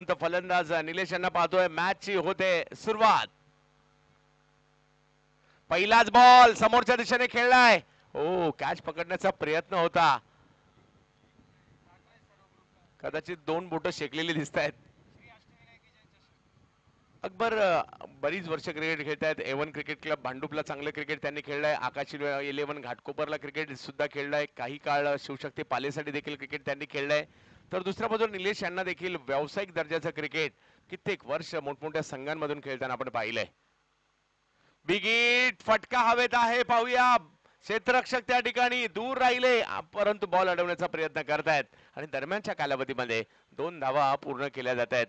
फलंदाज निलेश यांना पाहतोय. मॅचची होते सुरुवात. पहिलाच बॉल समोरच्या दिशेने खेळलाय. ओ कॅच पकडण्याचा प्रयत्न होता. कदाचित दोन बोट शेकलेली दिसत आहेत. अकबर बरीच वर्ष क्रिकेट खेळतायत. A1 क्रिकेट क्लब भांडुपला चांगलं क्रिकेट त्यांनी खेळलंय. आकाश 11 घाटकोपरला क्रिकेट सुद्धा खेळलाय. काही काळ शिवशक्ती पालेसाठी देखील क्रिकेट त्यांनी खेळलंय. तर दुसऱ्या बाजूला निलेश यांना देखील व्यावसायिक दर्जाचं क्रिकेट कित्येक वर्ष मोठमोठ्या संघांमधून खेळताना आपण पाहिलंय. बिग हिट फटका हवेत आहे. पाहूया. क्षेत्ररक्षक त्या ठिकाणी दूर राहिले परंतु बॉल अडवण्याचा प्रयत्न करतायत आणि दरम्यानच्या कालावधीमध्ये 2 धावा पूर्ण केल्या जात आहेत.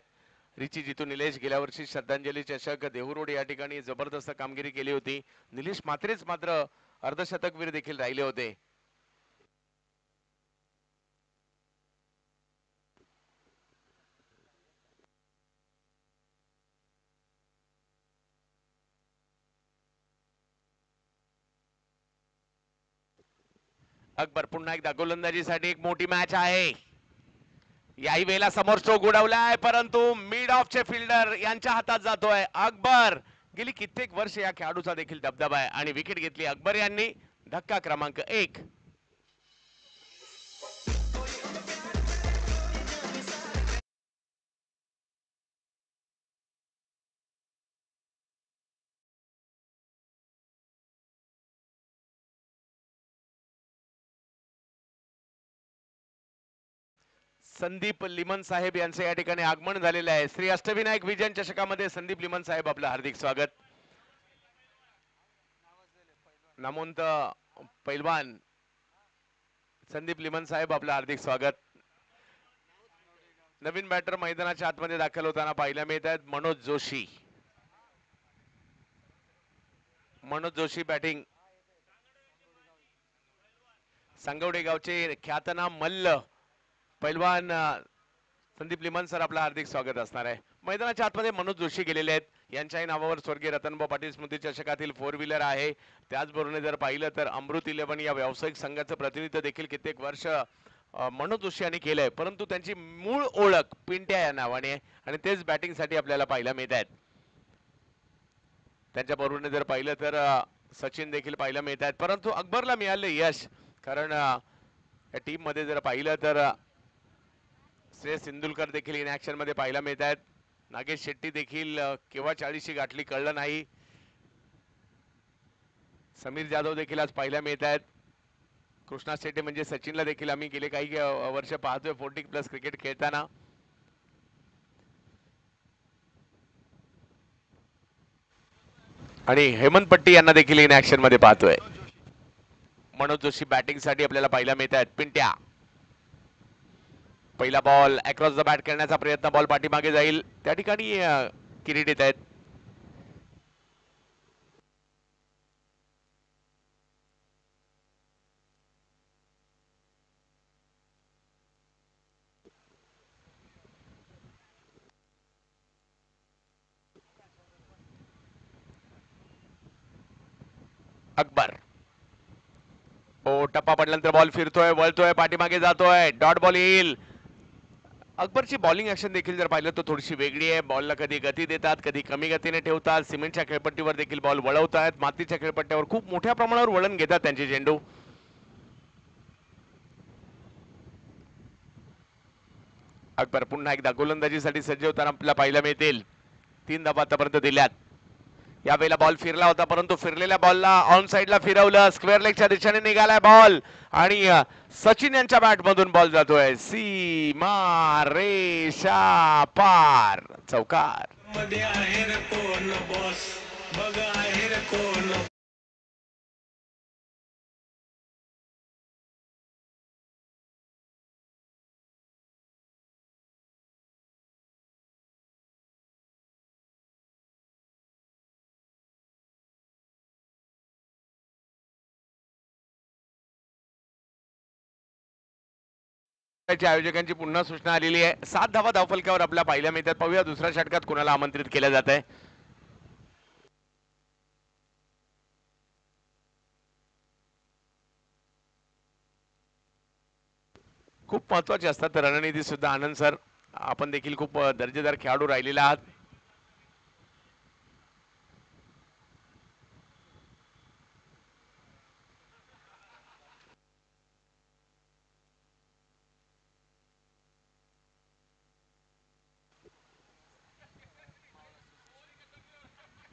रिची जितू निलेश गेल्या वर्षी श्रद्धांजली चषक देहू या ठिकाणी जबरदस्त कामगिरी केली होती. निलेश मात्रेच मात्र अर्धशतकवीर देखील राहिले होते. अकबर पुन्हा एकदा गोलंदाजीसाठी एक मोठी मॅच आहे. याही वेळेला समोर स्ट्रोक उडवलाय परंतु मिड ऑफचे फिल्डर यांच्या हातात जातोय. अकबर गेली कित्येक वर्ष या खेळाडूचा देखील दबदबा आहे आणि विकेट घेतली अकबर यांनी. धक्का क्रमांक 1. संदीप लिमन साहेब यांचे या ठिकाणी आगमन झालेले आहे. श्री अष्टविनायक विजय चषकामध्ये संदीप लिमन साहेब आपलं हार्दिक स्वागत. नामवंत पैलवान संदीप लिमन साहेब आपलं हार्दिक स्वागत. नवीन बॅटर मैदानाच्या आतमध्ये दाखल होताना पाहायला मिळत आहेत. मनोज जोशी. मनोज जोशी बॅटिंग. सांगवडे गावचे ख्यातनाम मल्ल पैलवान संदीप लिमन सर आपलं हार्दिक स्वागत असणार आहे. मैदानाच्या आतमध्ये मनोज जोशी गेलेले आहेत. यांच्याही नावावर स्वर्गीय रतनभाऊ पाटील स्मृती चषकातील 4 व्हीलर आहे. त्याचबरोबर जर पाहिलं तर अमृत 11 या व्यावसायिक संघाचं प्रतिनिधित्व देखील कित्येक वर्ष मनोज जोशी यांनी केलंय. परंतु त्यांची मूळ ओळख पिंट्या या नावाने आणि तेच बॅटिंगसाठी आपल्याला पाहायला मिळत आहेत. त्यांच्या बरोबरीने जर पाहिलं तर सचिन देखील पाहायला मिळत आहेत. परंतु अकबरला मिळालं यश. कारण या टीम मध्ये जर पाहिलं तर श्रेयस सिंधुलकर देखील इन ऍक्शन मध्ये पाहायला मिळत आहेत. नागेश शेट्टी देखील केव्हा 40शी गाठली कळलं नाही. समीर जाधव देखील आज पाहायला मिळत आहेत. कृष्णा शेट्टी म्हणजे सचिनला देखील आम्ही गेले काही वर्ष पाहतोय 40+ क्रिकेट खेळताना. आणि हेमंत पट्टी यांना देखील इन ऍक्शन मध्ये पाहतोय. मनोज जोशी बॅटिंग साठी आपल्याला पाहायला मिळत आहेत. पिंट्या पहिला बॉल अक्रॉस द बॅट करण्याचा प्रयत्न. बॉल पाठीमागे जाईल. त्या ठिकाणी किरीट येत आहेत. अकबर. ओ टप्पा पडल्यानंतर बॉल फिरतोय वळतोय पाठीमागे जातोय. डॉट बॉल येईल. अकबरची बॉलिंग ऍक्शन देखील जर पाहिलं तर थोडीशी वेगळी आहे. बॉलला कधी गती देतात कधी कमी गतीने ठेवतात. सिमेंटच्या खेळपट्टीवर देखील बॉल वळवतात. मातीच्या खेळपट्टीवर खूप मोठ्या प्रमाणावर वळण घेतात त्यांचे चेंडू. अकबर पुन्हा एकदा गोलंदाजीसाठी सज्ज होताना आपल्याला पाहायला मिळतील. 3 धावा आतापर्यंत दिल्यात. यावेळेला बॉल फिरला होता परंतु फिरलेल्या बॉलला ऑन साइडला फिरवलं. स्क्वेअर लेगच्या दिशेने निघालाय बॉल आणि सचिन यांच्या बॅट मधून बॉल जातोय सीमा रेषा पार. चौकार. आयोजकांची पुन्हा सूचना आलेली आहे. 7 धावा धावफलकावर आपल्या पाहिल्या मिळतात. पाहूया दुसऱ्या षटकात कुणाला आमंत्रित केलं जात आहे. खूप महत्वाचे असतात रणनीती सुद्धा आनंद सर. आपण देखील खूप दर्जेदार खेळाडू राहिलेला आहात.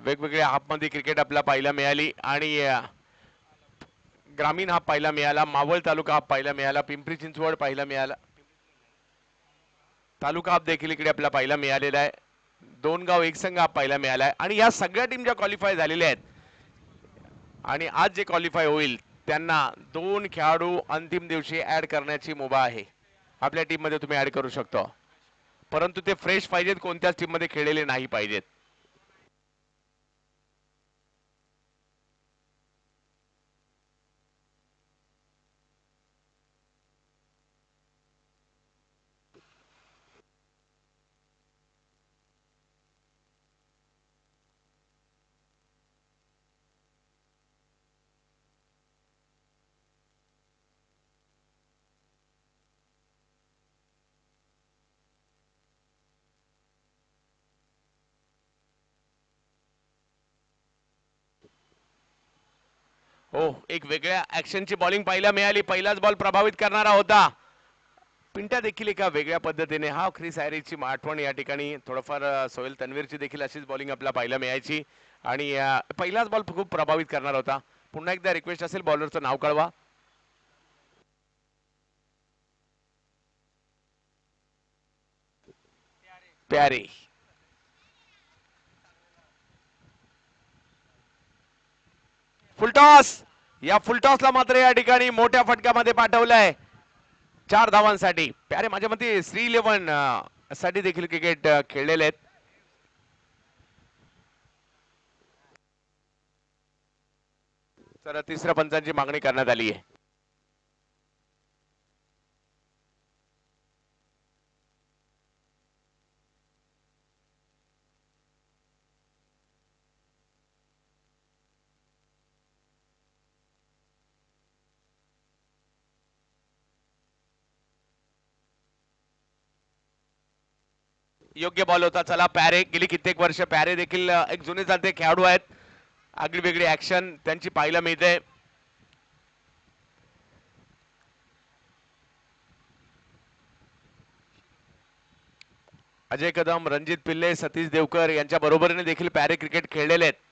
वेगवेगळ्या हाफमध्ये क्रिकेट आपल्याला पाहायला मिळाली आणि ग्रामीण हाफ पाहायला मिळाला, मावळ तालुका हाफ पाहायला मिळाला, पिंपरी चिंचवड पाहायला मिळाला, तालुका हाफ देखील इकडे आपल्याला पाहायला मिळालेला आहे. दोन गाव एक संघ हाफ पाहायला मिळाला आहे आणि या सगळ्या टीम ज्या क्वालिफाय झालेल्या आहेत आणि आज जे क्वालिफाय होईल त्यांना 2 खेळाडू अंतिम दिवशी ऍड करण्याची मुभा आहे. आपल्या टीम मध्ये तुम्ही ऍड करू शकतो, परंतु ते फ्रेश पाहिजेत, कोणत्याच टीम मध्ये खेळलेले नाही पाहिजेत. हो, एक वेगळ्या ऍक्शनची बॉलिंग पाहायला मिळाली. पहिलाच बॉल प्रभावित करणारा होता. पिंट्या देखील एका वेगळ्या पद्धतीने, हा ख्रिस हॅरिसची आठवण या ठिकाणी थोडंफार सोहेल तन्वीरची देखील अशीच बॉलिंग आपल्याला पाहायला मिळायची आणि पहिलाच बॉल खूप प्रभावित करणार होता. पुन्हा एकदा रिक्वेस्ट असेल, बॉलरचं नाव कळवा. प्यारे. फुलटॉस. या फुलटॉसला मात्र या ठिकाणी मोठ्या फटक्यामध्ये पाठवलंय 4 धावांसाठी. प्यारे माझ्या मते श्री 11 साठी देखील क्रिकेट खेळलेले आहेत. तर तिसऱ्या पंचांची मागणी करण्यात आली आहे. योग्य बॉल होता. चला, पॅरे गेली कित्येक वर्ष, पॅरे देखील एक जुने जाते खेळाडू आहेत. आगळी वेगळी ऍक्शन त्यांची पाहायला मिळते. अजय कदम, रणजित पिल्ले, सतीश देवकर यांच्या बरोबरीने देखील पॅरे क्रिकेट खेळलेले आहेत.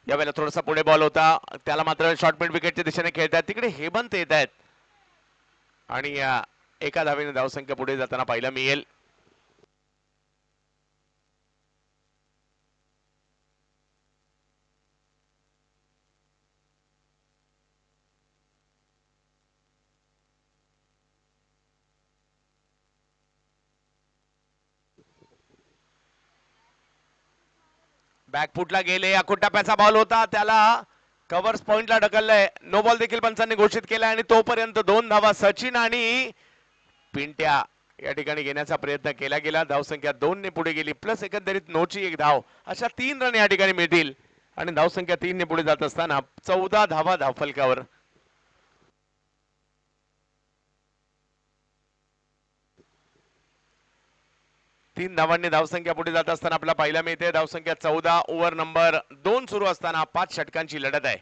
यावेळेला थोडासा पुढे बॉल होता, त्याला मात्र शॉर्ट मिड विकेटच्या दिशेने खेळतात. तिकडे हेमंत येत आहेत आणि एका धावेने धावसंख्या पुढे जाताना पाहायला मिळेल. बॅकफुटला गेले, अकुट्टाप्याचा बॉल होता, त्याला कव्हर्स पॉइंटला ढकललंय. नो बॉल देखील पंचांनी घोषित केला आणि तोपर्यंत 2 धावा सचिन आणि पिंट्या या ठिकाणी घेण्याचा प्रयत्न केला गेला. धावसंख्या 2 ने पुढे गेली, प्लस एकंदरीत नोची 1 धाव, अशा 3 रन या ठिकाणी मिळतील आणि धावसंख्या 3 ने पुढे जात असताना 14 धावा धावफलकावर. 3 धावांनी धावसंख्या पुढे जात असताना आपल्याला पाहायला मिळते. धावसंख्या 14, ओव्हर नंबर 2 सुरू असताना 5 षटकांची लढत आहे.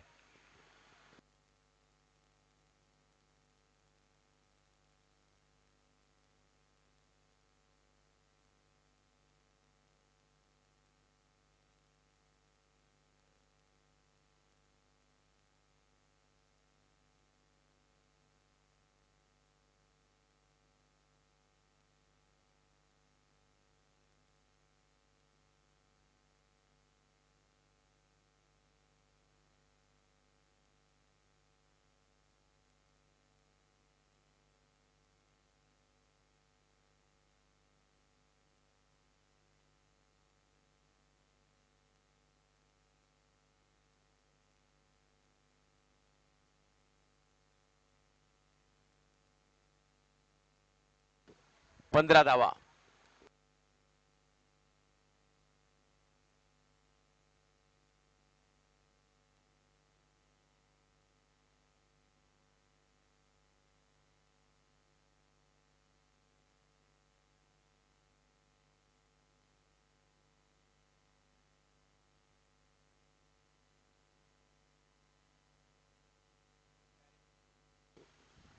पंधरा धावा.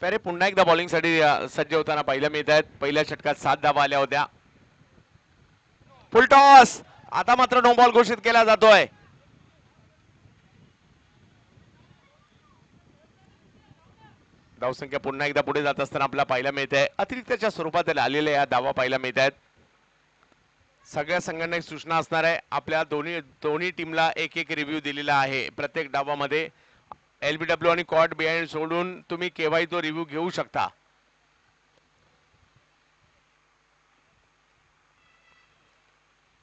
पेरे पुन्हा एकदा बॉलिंगसाठी सज्ज होताना पाहायला मिळत आहेत. पहिल्या षटकात 7 धावा आल्या होत्या. फुल टॉस, आता मात्र नो बॉल घोषित केला जातोय. धावसंख्या पुन्हा एकदा पुढे जात असताना आपल्याला पाहायला मिळते. अतिरिक्तच्या स्वरूपात आलेल्या या धावा पाहायला मिळत आहेत. सगळ्या संघांना एक सूचना असणार आहे. आपल्या दोन्ही टीमला एक एक रिव्ह्यू दिलेला आहे प्रत्येक डावामध्ये. एलबीडब्ल्यू आणि कॉट बिहाइंड सोडून तुम्ही केव्हाही तो रिव्ह्यू घेऊ शकता.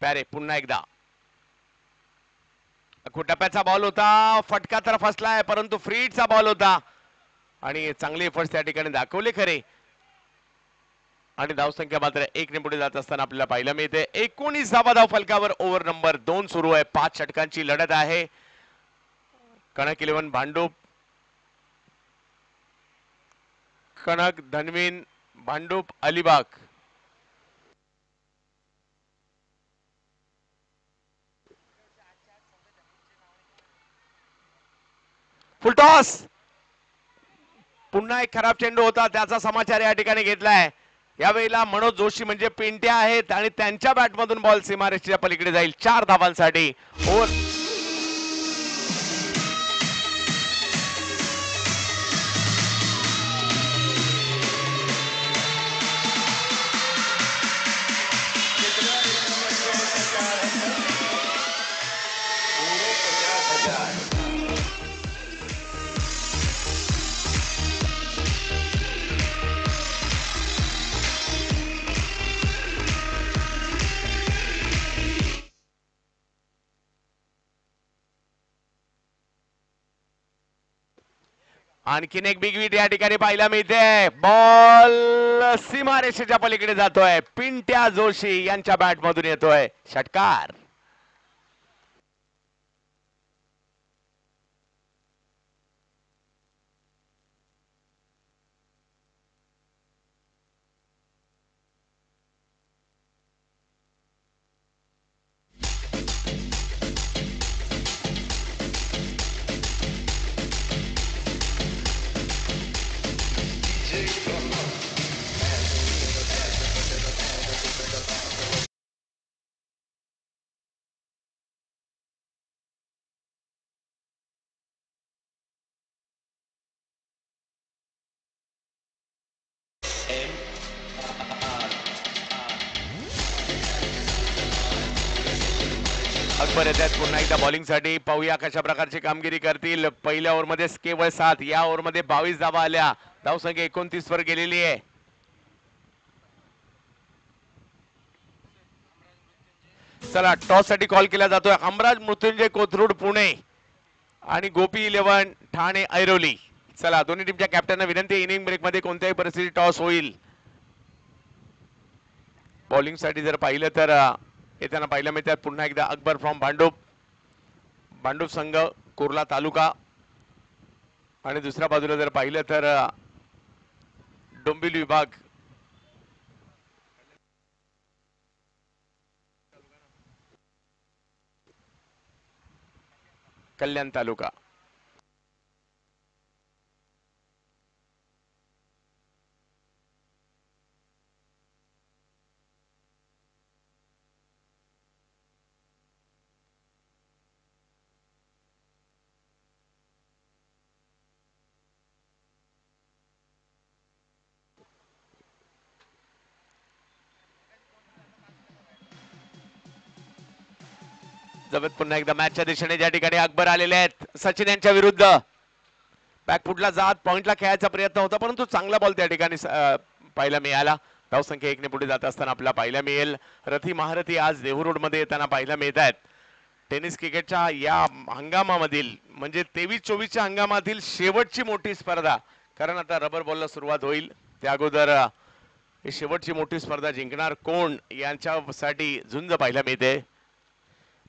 पॅरे पुन्हा एकदा टप्प्याचा बॉल होता, फटका तर फसलाय परंतु फ्रीडचा बॉल होता आणि चांगले एफर्ट्स त्या ठिकाणी दाखवले खरे. आणि धावसंख्या मात्र 1 ने पुढे जात असताना आपल्याला पाहायला मिळते. 19 धाव फलकावर ओव्हर नंबर 2 सुरू आहे. 5 षटकांची लढत आहे. कणक 11 भांडूप, कणक धनवीन भांडूप अलिबाग. फुलटॉस, पुन्हा एक खराब चेंडू होता त्याचा समाचार या ठिकाणी घेतलाय. यावेळेला मनोज जोशी म्हणजे पिंट्या आहेत आणि त्यांच्या बॅटमधून बॉल सीमारेषेच्या पलीकडे जाईल 4 धावांसाठी. ओव्हर आणखीन एक बिग विट या ठिकाणी पाहायला मिळते. बॉल सीमारेषेच्या पलीकडे जातोय. पिंट्या जोशी यांच्या बॅट मधून येतोय षटकार. अकबर येतात पुन्हा एकदा बॉलिंगसाठी. पाहूया कशा प्रकारची कामगिरी करतील. पहिल्या ओव्हरमध्ये केवळ 7, या ओव्हरमध्ये 22 धावा आल्या. धावसंख्या 29 वर गेलेली आहे. चला टॉस साठी कॉल केला जातोय. हमराज मृत्युंजय कोथरूड पुणे आणि गोपी 11 ठाणे ऐरोली. चला दोन्ही टीमच्या कॅप्टनना विनंती, इनिंग ब्रेक मध्ये कोणत्याही परिस्थितीत टॉस होईल. बॉलिंग साठी जर पाहिलं तर येताना पाहिलं मिळतात पुन्हा एकदा अकबर फ्रॉम भांडूप. भांडूप संघ कुर्ला तालुका. आणि दुसऱ्या बाजूला जर पाहिलं तर डोंबिवली विभाग. कल्याण तालुका. जवळ पुन्हा एकदा मॅचच्या दिशेने ज्या ठिकाणी अकबर आलेले आहेत सचिन यांच्या विरुद्ध. बॅकफुटला जात पॉइंटला खेळायचा प्रयत्न होता परंतु चांगला बॉल त्या ठिकाणी पाहायला मिळाला. धावसंख्या 1 ने पुढे जात असताना आपल्याला पाहायला मिळेल. रथी महारथी आज देहू रोड मध्ये येताना पाहायला मिळत आहेत. टेनिस क्रिकेटच्या या हंगामामधील म्हणजे 23-24च्या हंगामातील शेवटची मोठी स्पर्धा. कारण आता रबर बॉलला सुरुवात होईल. त्या अगोदर ही शेवटची मोठी स्पर्धा जिंकणार कोण यांच्यासाठी झुंज पाहायला मिळते.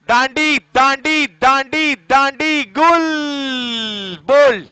दांडी दांडी दांडी दांडी गुल बोल.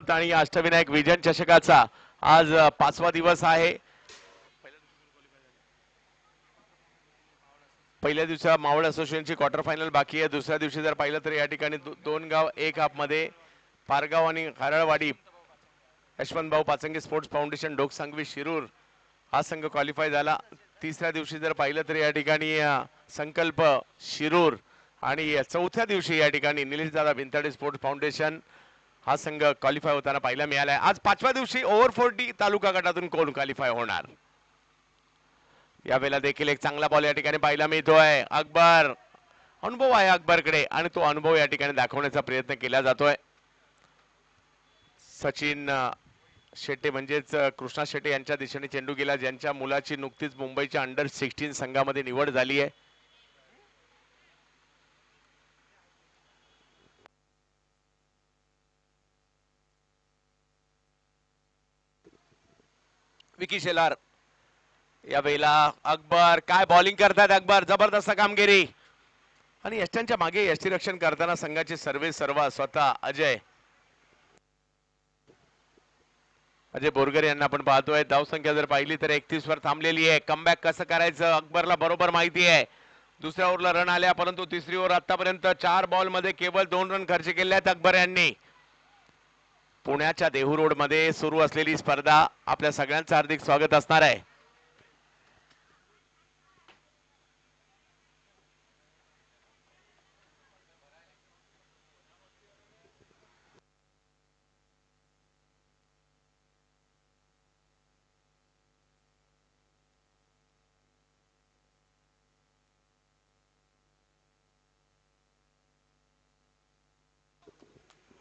होत आणि अष्टविनायक विजन चषकाचा आज 5वा दिवस आहे. पहिल्या दिवसा मावळ असोसिएशनची क्वार्टर फायनल बाकी आहे. दुसऱ्या दिवशी जर पाहिलं तर या ठिकाणी दोन गाव एक हाफ मध्ये पारगाव आणि खारळवाडी यशवंतभाऊ पाचंगे स्पोर्ट्स फाउंडेशन डोकसांगवी शिरूर हा संघ क्वालिफाय झाला. तिसऱ्या दिवशी जर पाहिलं तर या ठिकाणी संकल्प शिरूर आणि चौथ्या दिवशी या ठिकाणी निलेश दादा भिंताडे स्पोर्ट्स फाउंडेशन हा संघ क्वालिफाय होताना पाहायला मिळालाय. आज 5व्या दिवशी ओव्हर 40 तालुका गटातून कोण क्वालिफाय होणार यावेळेला देखील एक चांगला बॉल या ठिकाणी पाहायला मिळतोय. अकबर अनुभव आहे अकबरकडे आणि तो अनुभव या ठिकाणी दाखवण्याचा प्रयत्न केला जातोय. सचिन शेट्टे म्हणजेच कृष्णा शेट्टे यांच्या दिशेने चेंडू गेला, ज्यांच्या मुलाची नुकतीच मुंबईच्या अंडर 16 संघामध्ये निवड झाली आहे. विकी शेलार यावेळेला अकबर काय बॉलिंग करतात. अकबर जबरदस्त कामगिरी आणि यष्टांच्या मागे यष्टीरक्षण करताना संघाचे सर्वा स्वतः अजय बोरगर यांना आपण पाहतोय. धावसंख्या जर पाहिली तर 31 वर थांबलेली आहे. कमबॅक कसं करायचं अकबरला बरोबर माहिती आहे. दुसऱ्या ओव्हरला रन आल्या परंतु तिसरी ओव्हर आतापर्यंत 4 बॉल मध्ये केवळ 2 रन खर्च केले आहेत अकबर यांनी. पुण्याच्या देहू रोड मध्ये सुरू असलेली स्पर्धा आपल्या सगळ्यांचं हार्दिक स्वागत असणार आहे.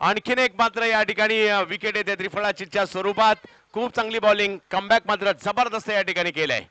आणखीन एक मात्र या ठिकाणी विकेट येते त्रिफळाचीच्या स्वरूपात. खूप चांगली बॉलिंग कमबॅक मात्र जबरदस्त या ठिकाणी केलंय.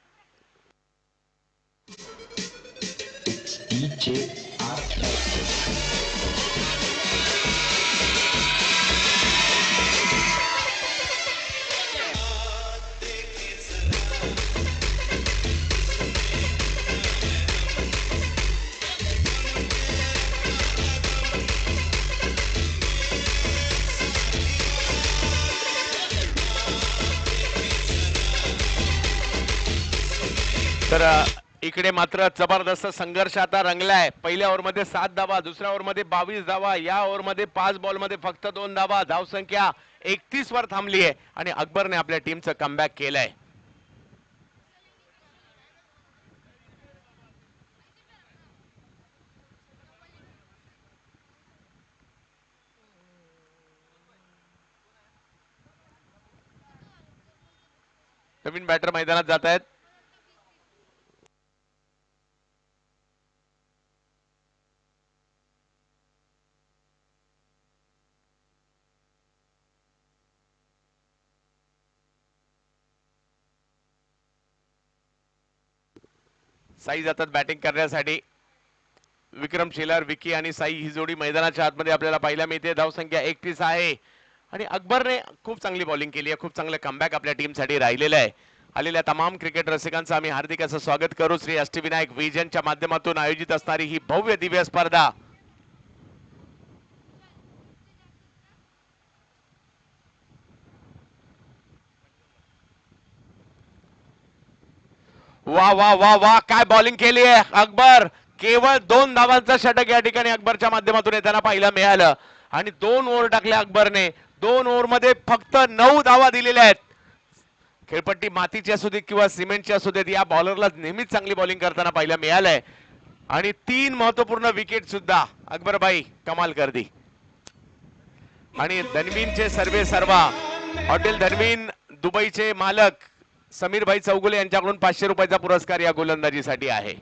तर इकडे मात्र जबरदस्त संघर्ष आता रंगलाय. पहिल्या ओव्हरमध्ये 7 धावा, दुसऱ्या ओव्हरमध्ये 22 धावा, या ओव्हरमध्ये 5 बॉलमध्ये फक्त 2 धावा. धावसंख्या 31 वर थांबली आहे आणि अकबरने आपल्या टीमचं कमबॅक केलंय. नवीन बॅटर मैदानात जात आहेत. साई जातात बॅटिंग करण्यासाठी. विक्रम शेलार विकी आणि साई ही जोडी मैदानाच्या आतमध्ये आपल्याला पाहायला मिळते. धावसंख्या 31 आहे आणि अकबरने खूप चांगली बॉलिंग केली आहे. खूप चांगलं कमबॅक आपल्या टीमसाठी राहिलेलं आहे. आलेल्या तमाम क्रिकेट रसिकांचं आम्ही हार्दिक असं स्वागत करू. श्री अष्टविनायक विजनच्या माध्यमातून आयोजित असणारी ही भव्य दिव्य स्पर्धा वा वा वा वा काय बॉलिंग केली आहे अकबर. केवळ 2 धावांचा षटक या ठिकाणी अकबरच्या माध्यमातून येताना पाहायला मिळालं आणि 2 ओव्हर टाकले अकबरने. 2 ओव्हर मध्ये फक्त 9 धावा दिलेल्या आहेत. खेळपट्टी मातीची असू दे किंवा सिमेंटची असू देत, या बॉलरला नेहमीच चांगली बॉलिंग करताना पाहायला मिळालंय आणि 3 महत्वपूर्ण विकेट सुद्धा अकबरबाई कमाल करदी. आणि धनवीनचे सर्वा हॉटेल धनवीन दुबईचे मालक समीरभाई चौगुले यांच्याकडून 500 रुपयाचा पुरस्कार या गोलंदाजीसाठी आहे.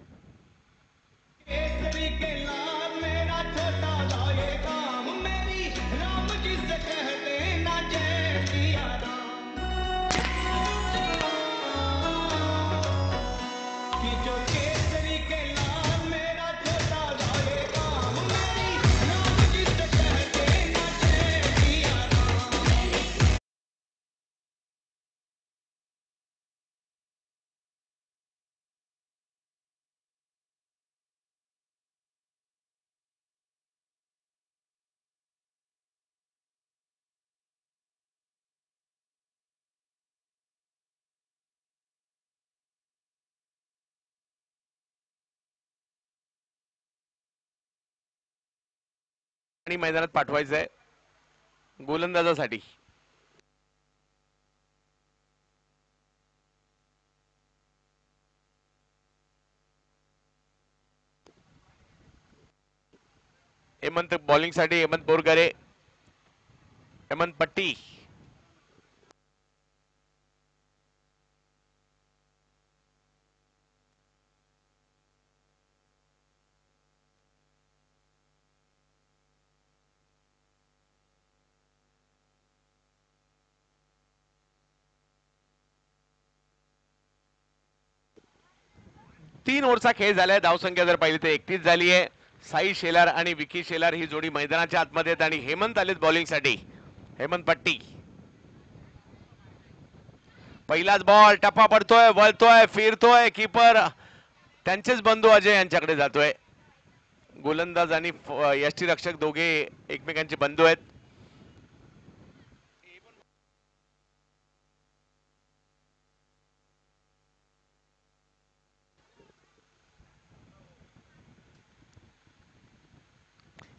आणि मैदानात पाठवायचंय गोलंदाजासाठी. हेमंत बॉलिंग साठी हेमंत बोरगरे, हेमंत पट्टी. तीन ओव्हरचा खेळ झालाय. धावसंख्या जर पाहिली तर 31 झाली आहे. साई शेलार आणि विकी शेलार ही जोडी मैदानाच्या आतमध्ये आहेत आणि हेमंत आलेत बॉलिंग साठी. हेमंत पट्टी. पहिलाच बॉल टप्पा पडतोय, वळतोय, फिरतोय. कीपर त्यांचेच बंधू अजय यांच्याकडे जातोय. गोलंदाज आणि यष्टीरक्षक दोघे एकमेकांचे बंधू आहेत.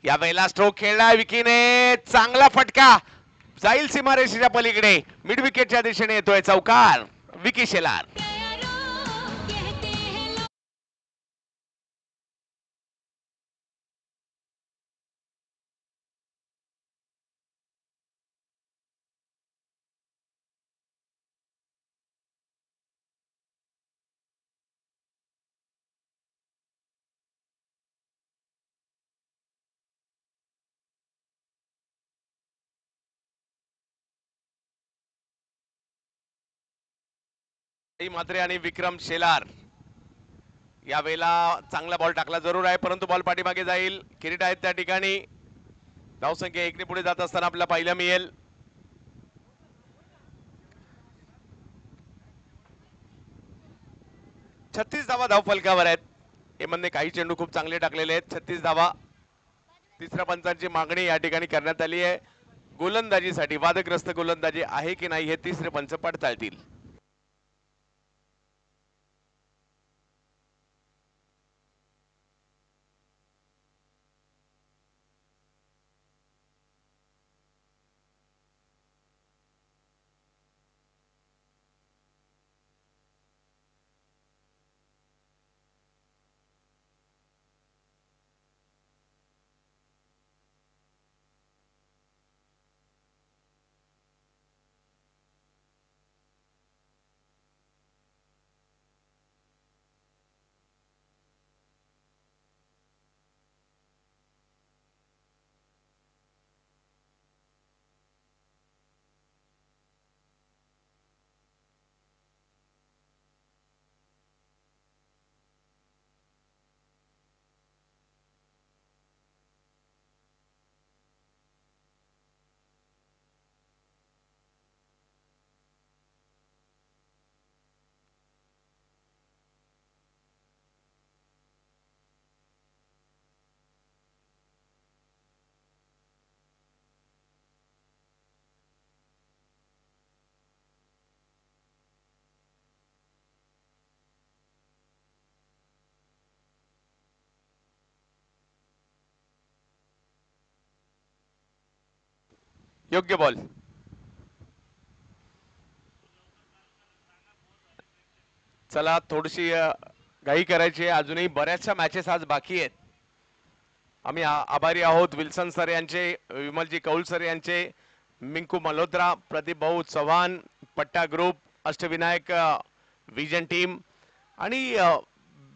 यावेळेला स्ट्रोक खेळलाय विकीने. चांगला फटका जाईल सीमारेषेच्या पलीकडे. मिड विकेटच्या दिशेने येतोय चौकार. विकी शेलार. मात्रे आणि विक्रम शेलार. यावेळेला चांगला बॉल टाकला जरूर आहे, परंतु बॉल पाठीमागे जाईल. किरीट आहेत त्या ठिकाणी. धावसंख्या 1 ने पुढे जात असताना आपल्याला पाहायला मिळेल. छत्तीस धावा धावफलकावर आहेत. हेमंतने काही चेंडू खूप चांगले टाकलेले आहेत. 36 धावा. तिसऱ्या पंचांची मागणी या ठिकाणी करण्यात आली आहे. गोलंदाजीसाठी वादग्रस्त गोलंदाजी आहे की नाही हे तिसरे पंच पडताळतील. योग्य बॉल. चला थोडीशी घाई करायची. अजूनही बऱ्याचशा मॅचेस आज बाकी आहेत. आम्ही आभारी आहोत विल्सन सर यांचे, विमलजी कौल सर यांचे, मिंकू मल्होत्रा, प्रदीप भाऊ चव्हाण, पट्टा ग्रुप, अष्टविनायक विजन टीम आणि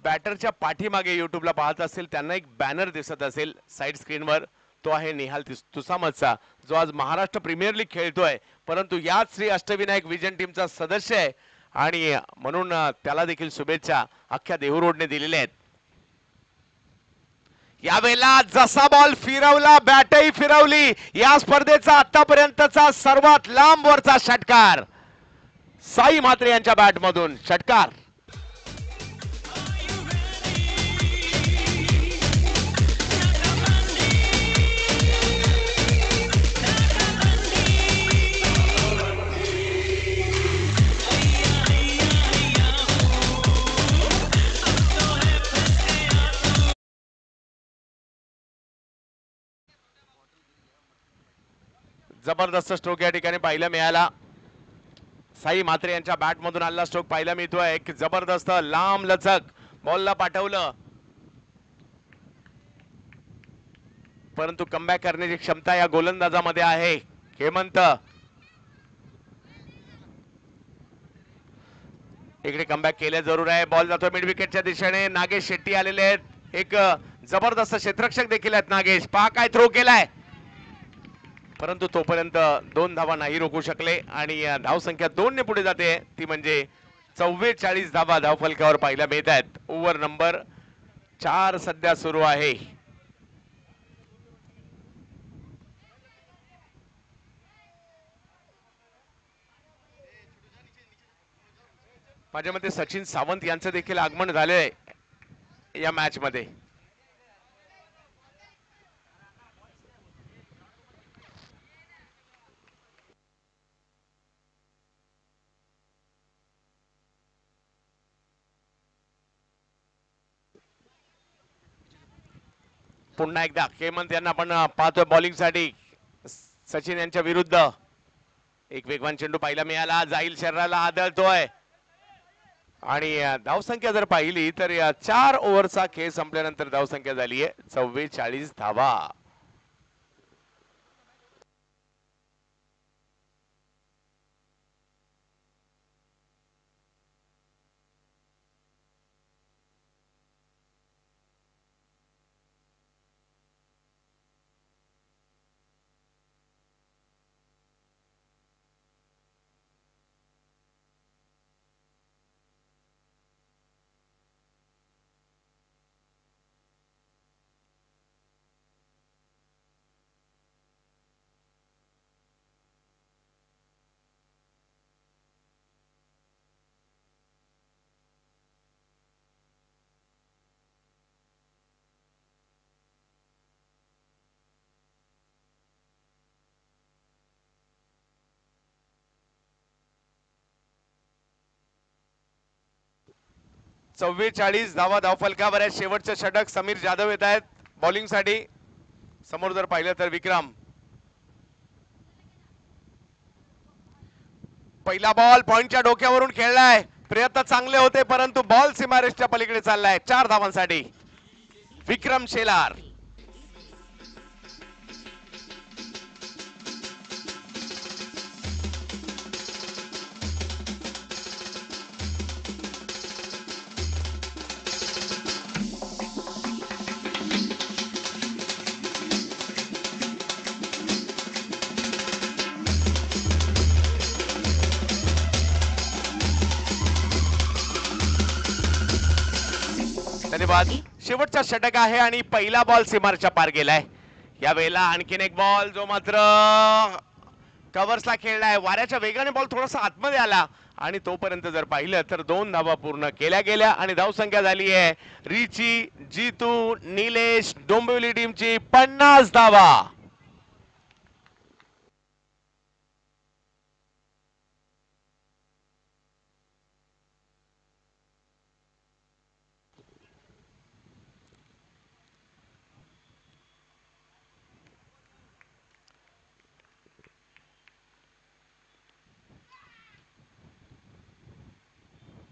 बॅटरच्या पाठीमागे युट्यूबला पाहत असेल त्यांना एक बॅनर दिसत असेल साईड स्क्रीनवर. तो आहे निहाल तुसामचा, जो आज महाराष्ट्र प्रीमियर लीग खेळतोय, परंतु याच श्री अष्टविनायक विजन टीमचा सदस्य आहे आणि म्हणून त्याला देखील शुभेच्छा अख्ख्या देहू रोडने दिलेल्या आहेत. यावेळेला जसा बॉल फिरवला, बॅटही फिरवली. या स्पर्धेचा आतापर्यंतचा सर्वात लांब वरचा षटकार साई म्हात्रे यांच्या बॅट मधून. षटकार जबरदस्त स्ट्रोक या ठिकाणी पाहायला मिळाला. साई म्हात्रे यांच्या बॅट मधून आलेला स्ट्रोक पाहायला मिळतोय. एक जबरदस्त लांब लचक बॉलला पाठवलं, परंतु कमबॅक करण्याची क्षमता या गोलंदाजामध्ये आहे. हेमंत इकडे कमबॅक केले जरूर आहे. बॉल जातो मिड विकेटच्या दिशेने. नागेश शेट्टी आलेले आहेत. एक जबरदस्त क्षेत्ररक्षक देखील आहेत नागेश. पहा काय थ्रो केलाय, परंतु तोपर्यंत 2 धावा नाही रोखू शकले आणि धावसंख्या 2 ने पुढे जाते, ती म्हणजे 44 धावा धावफलकावर पाहायला मिळत आहेत. ओव्हर नंबर 4 सध्या सुरू आहे. माझ्या मते सचिन सावंत यांचं देखील आगमन झालंय या मॅच मध्ये. पुन्हा एकदा हेमंत यांना आपण पाहतोय बॉलिंग साठी. सचिन यांच्या विरुद्ध एक वेगवान चेंडू पाहायला मिळाला, जाईल शरीराला आदळतोय आणि धावसंख्या जर पाहिली तर या 4 ओव्हरचा खेळ संपल्यानंतर धावसंख्या झाली आहे 44 धावा. चव्वेचाळीस धावा धावफलकावर आहे. शेवटचं षटक. समीर जाधव येत आहेत बॉलिंग साठी. समोर जर पाहिलं तर विक्रम. पहिला बॉल पॉइंटच्या डोक्यावरून खेळलाय. प्रयत्न चांगले होते, परंतु बॉल सीमारेषच्या पलीकडे चाललाय. 4 धावांसाठी विक्रम शेलार. धन्यवाद. शेवटचा षटक आहे आणि पहिला बॉल सीमारेषच्या पार गेलाय. यावेळेला आणखीन एक बॉल जो मात्र कव्हर्सला खेळलाय. वाऱ्याच्या वेगाने बॉल थोडासा आतमध्ये आला आणि तोपर्यंत जर पाहिलं तर 2 धावा पूर्ण केल्या गेल्या आणि धावसंख्या झाली आहे रिची, जीतू, निलेश डोंबिवली टीमची 50 धावा.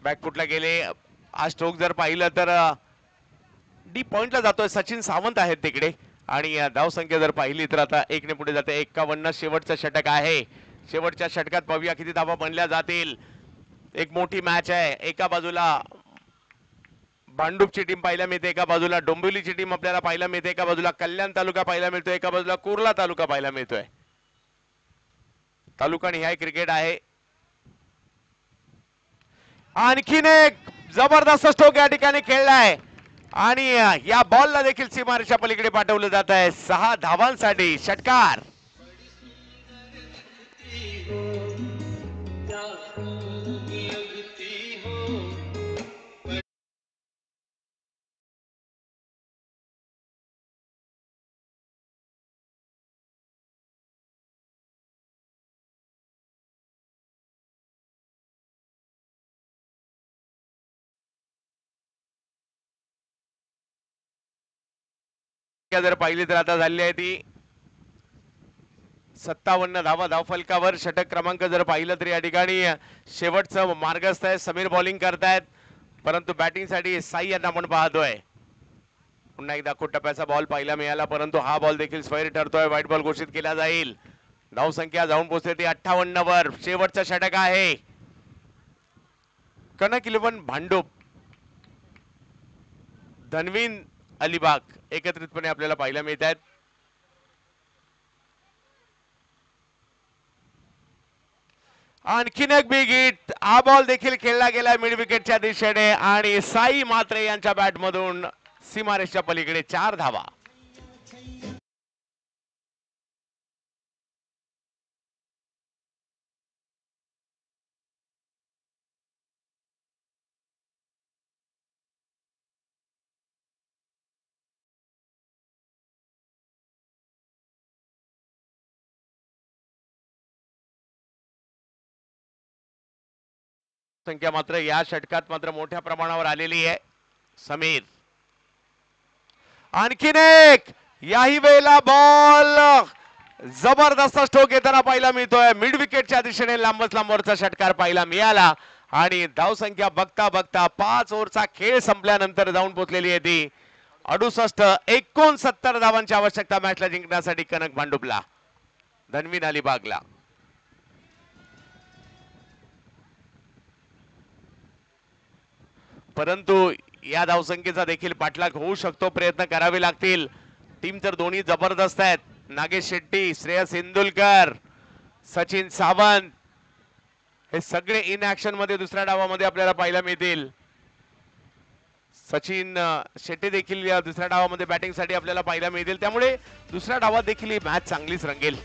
बॅकफुटला गेले. हा स्ट्रोक जर पाहिलं तर डी पॉइंटला जातोय. सचिन सावंत आहेत तिकडे आणि धावसंख्या जर पाहिली तर आता 1 ने पुढे जाते. 51 शेवटचं षटक आहे. शेवटच्या षटकात पाहूया किती धावा बनल्या जातील. एक मोठी मॅच आहे. एका बाजूला भांडूपची टीम पाहायला मिळते, एका बाजूला डोंबिवलीची टीम आपल्याला पाहायला मिळते, एका बाजूला कल्याण तालुका पाहायला मिळतोय, एका बाजूला कुर्ला तालुका पाहायला मिळतोय. तालुका निहाय क्रिकेट आहे. आणखीन एक जबरदस्त स्ट्रोक या ठिकाणी खेळलाय आणि या बॉलला देखील सीमारेषा पलीकडे पाठवलं जात आहे. 6 धावांसाठी षटकार. जर पाहिली तर आता झाली आहे ती 57 धावा धावफलकावर. षटक क्रमांक जर पाहिलं तर या ठिकाणी शेवटचं मार्गस्थ आहे. समीर बॉलिंग करतायत, परंतु बॅटिंग साठी साई यांना आपण पाहतोय. पुन्हा एकदा टप्प्याचा बॉल पाहायला मिळाला, परंतु हा बॉल देखील स्क्वेअर ठरतोय. व्हाईट बॉल घोषित केला जाईल. धाव संख्या जाऊन पोहोचते ती 58 वर. शेवटचं षटक आहे. कनक इलेव्हन भांडूप, धनवीन अलिबाग एकत्रितपणे आपल्याला पाहायला मिळत आहेत. आणखीन एक बिग हिट. हा बॉल देखील खेळला गेला मिड विकेटच्या दिशेने आणि साई मात्रे यांच्या बॅट मधून सीमारेषच्या पलीकडे 4 धावा. संख्या मात्र या षटकात मात्र मोठ्या प्रमाणावर आलेली आहे. समीर आणखीन एक. याही वेळेला बॉल जबरदस्त स्ट्रोक येताना पाहायला मिळतोय. मिड विकेटच्या दिशेने लांबच लांबवरचा षटकार पाहायला मिळाला आणि धाव संख्या बघता बघता 5 ओव्हरचा खेळ संपल्यानंतर जाऊन पोहोचलेली आहे ती 68. 69 धावांची आवश्यकता मॅचला जिंकण्यासाठी कनक भांडुपला, धनवीन अलिबागला. परंतु या धावसंख्येचा देखील पाठलाग होऊ शकतो. प्रयत्न करावे लागतील. टीम तर दोन्ही जबरदस्त आहेत. नागेश शेट्टी, श्रेयस इंदुलकर, सचिन सावंत हे सगळे इन ऍक्शन मध्ये दुसऱ्या डावामध्ये आपल्याला पाहायला मिळतील. सचिन शेट्टी देखील या दुसऱ्या डावामध्ये बॅटिंग साठी आपल्याला पाहायला मिळतील. त्यामुळे दुसऱ्या डावात देखील ही मॅच चांगलीच रंगेल.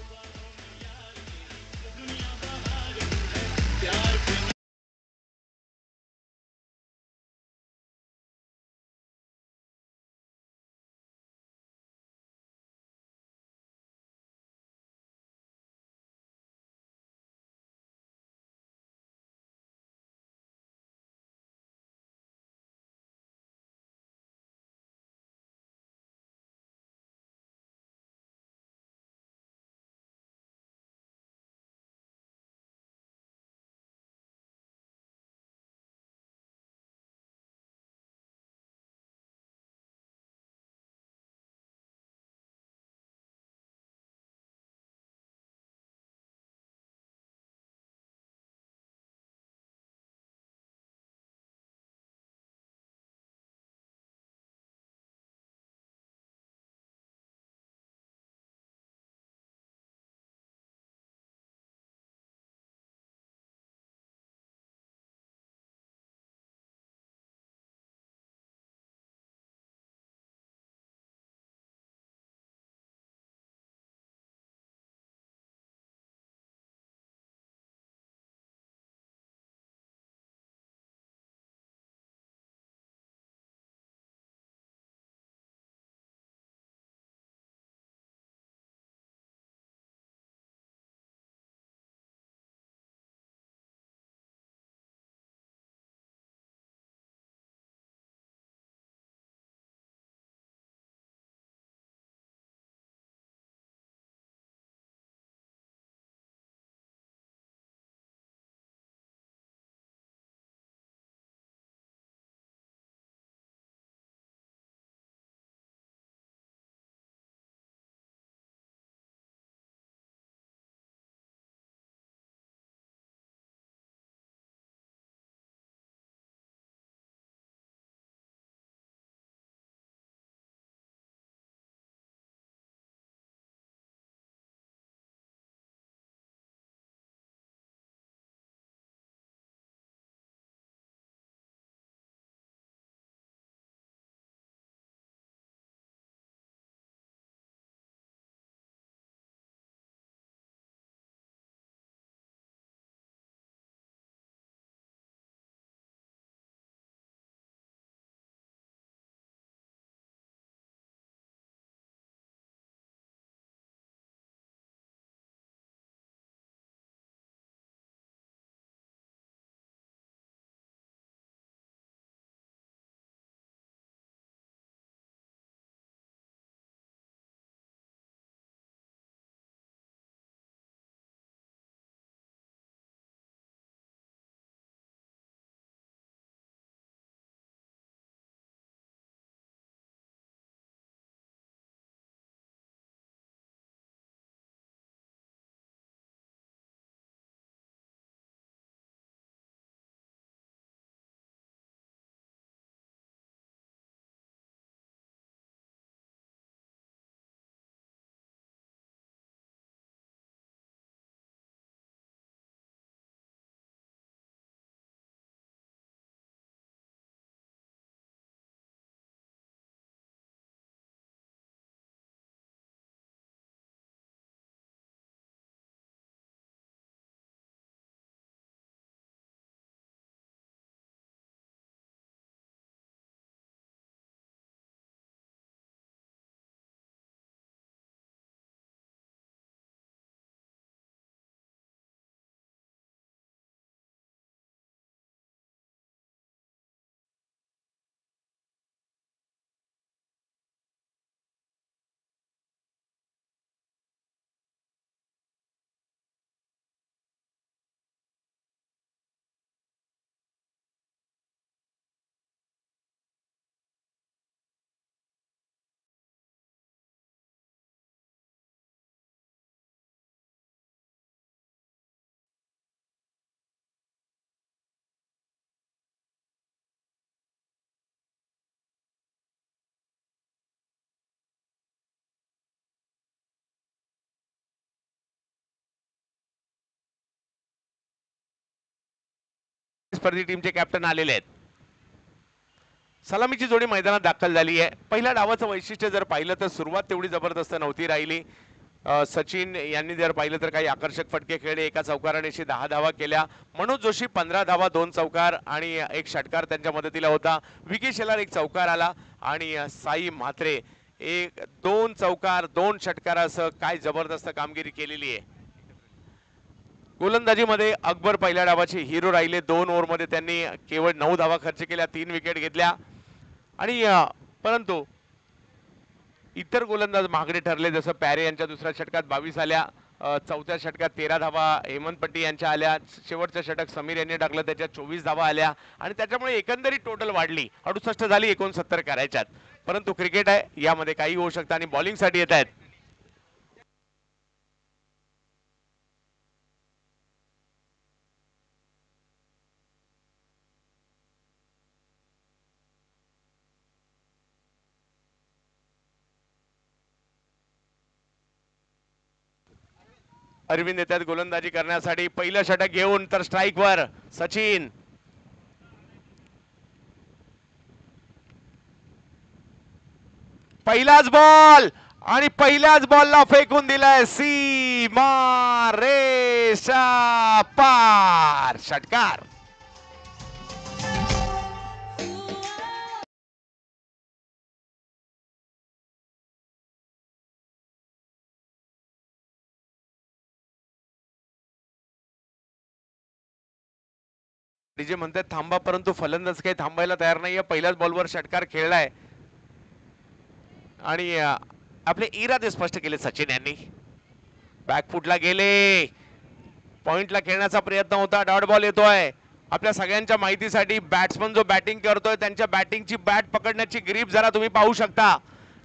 प्रतिस्पर्धी टीमचे कॅप्टन आलेले आहेत. सलामीची जोडी मैदानात दाखल झाली आहे. पहिल्या डावाचं वैशिष्ट्य जर पाहिलं तर सुरुवात तेवढी जबरदस्त नव्हती राहिली. सचिन यांनी जर पाहिलं तर काही आकर्षक फटके खेळले, एका चौकारानेशी 10 धावा केल्या. मनोज जोशी 15 धावा, 2 चौकार आणि एक षटकार त्यांच्या मदतीला होता. विकी शेलार एक चौकार आला आणि साई म्हात्रे एक 2 चौकार 2 षटकारासह काय जबरदस्त कामगिरी केलेली आहे. गोलंदाजीमध्ये अकबर पहिल्या डावाचे हिरो राहिले. 2 ओव्हरमध्ये त्यांनी केवळ 9 धावा खर्च केल्या, 3 विकेट घेतल्या आणि परंतु इतर गोलंदाज महागडे ठरले. जसं पॅरे यांच्या दुसऱ्या षटकात 22 आल्या, चौथ्या षटकात 13 धावा हेमंत पट्टी यांच्या आल्या. शेवटचं षटक समीर यांनी टाकलं, त्याच्यात 24 धावा आल्या आणि त्याच्यामुळे एकंदरीत टोटल वाढली, 68 झाली, 69 करायच्यात. परंतु क्रिकेट आहे, यामध्ये काही होऊ शकतं आणि बॉलिंगसाठी येत आहेत. अरविंद येतात गोलंदाजी करण्यासाठी. पहिलं षटक घेऊन तर स्ट्राइक वर सचिन. पहिलाच बॉल आणि पहिल्याच बॉलला फेकून दिलाय सीमा रेषा पार, षटकार. जे म्हणतात थांबा, परंतु फलंदाज काही थांबायला तयार नाहीये. पहिल्याच बॉलवर षटकार खेळलाय आणि आपले इरादे स्पष्ट केले सचिन यांनी. बॅकफुटला गेले, पॉइंटला खेळण्याचा प्रयत्न होता, डॉट बॉल येतोय. आपल्या सगळ्यांच्या माहितीसाठी बॅट्समन जो बॅटिंग करतोय त्यांच्या बॅटिंगची बॅट पकडण्याची ग्रीप जरा तुम्ही पाहू शकता.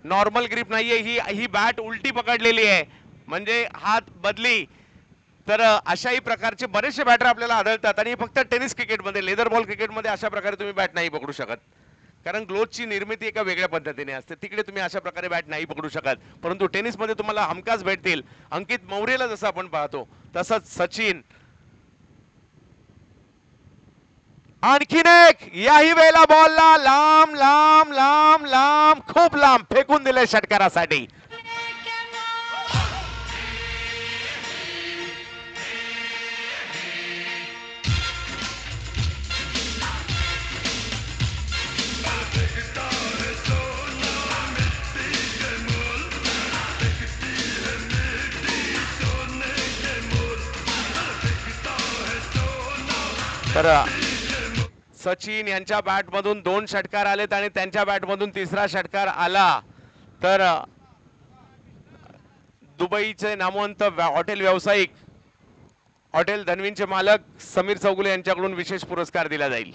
नॉर्मल ग्रीप नाहीये ही बॅट उलटी पकडलेली आहे, म्हणजे हात बदली. तर अशाही प्रकारचे बरेचसे बॅटर आपल्याला आढळतात आणि फक्त टेनिस क्रिकेटमध्ये, लेदर बॉल क्रिकेटमध्ये अशा प्रकारे तुम्ही बॅट नाही पकडू शकत, कारण ग्लोव्हची निर्मिती एका वेगळ्या पद्धतीने असते. तिकडे तुम्ही अशा प्रकारे बॅट नाही पकडू शकत. परंतु टेनिसमध्ये तुम्हाला हमखास भेटतील. अंकित मौर्यला जसं आपण पाहतो तसंच सचिन. आणखीन एक, याही वेळेला बॉलला लांब लांब लांब लांब खूप लांब फेकून दिले षटकारासाठी. तर सचिन यांच्या बॅट मधून 2 षटकार आलेत आणि त्यांच्या बॅट मधून तिसरा षटकार आला. तर दुबईचे नामवंत हॉटेल व्यावसायिक, हॉटेल धनवींचे मालक समीर चौगुले यांच्याकडून विशेष पुरस्कार दिला जाईल.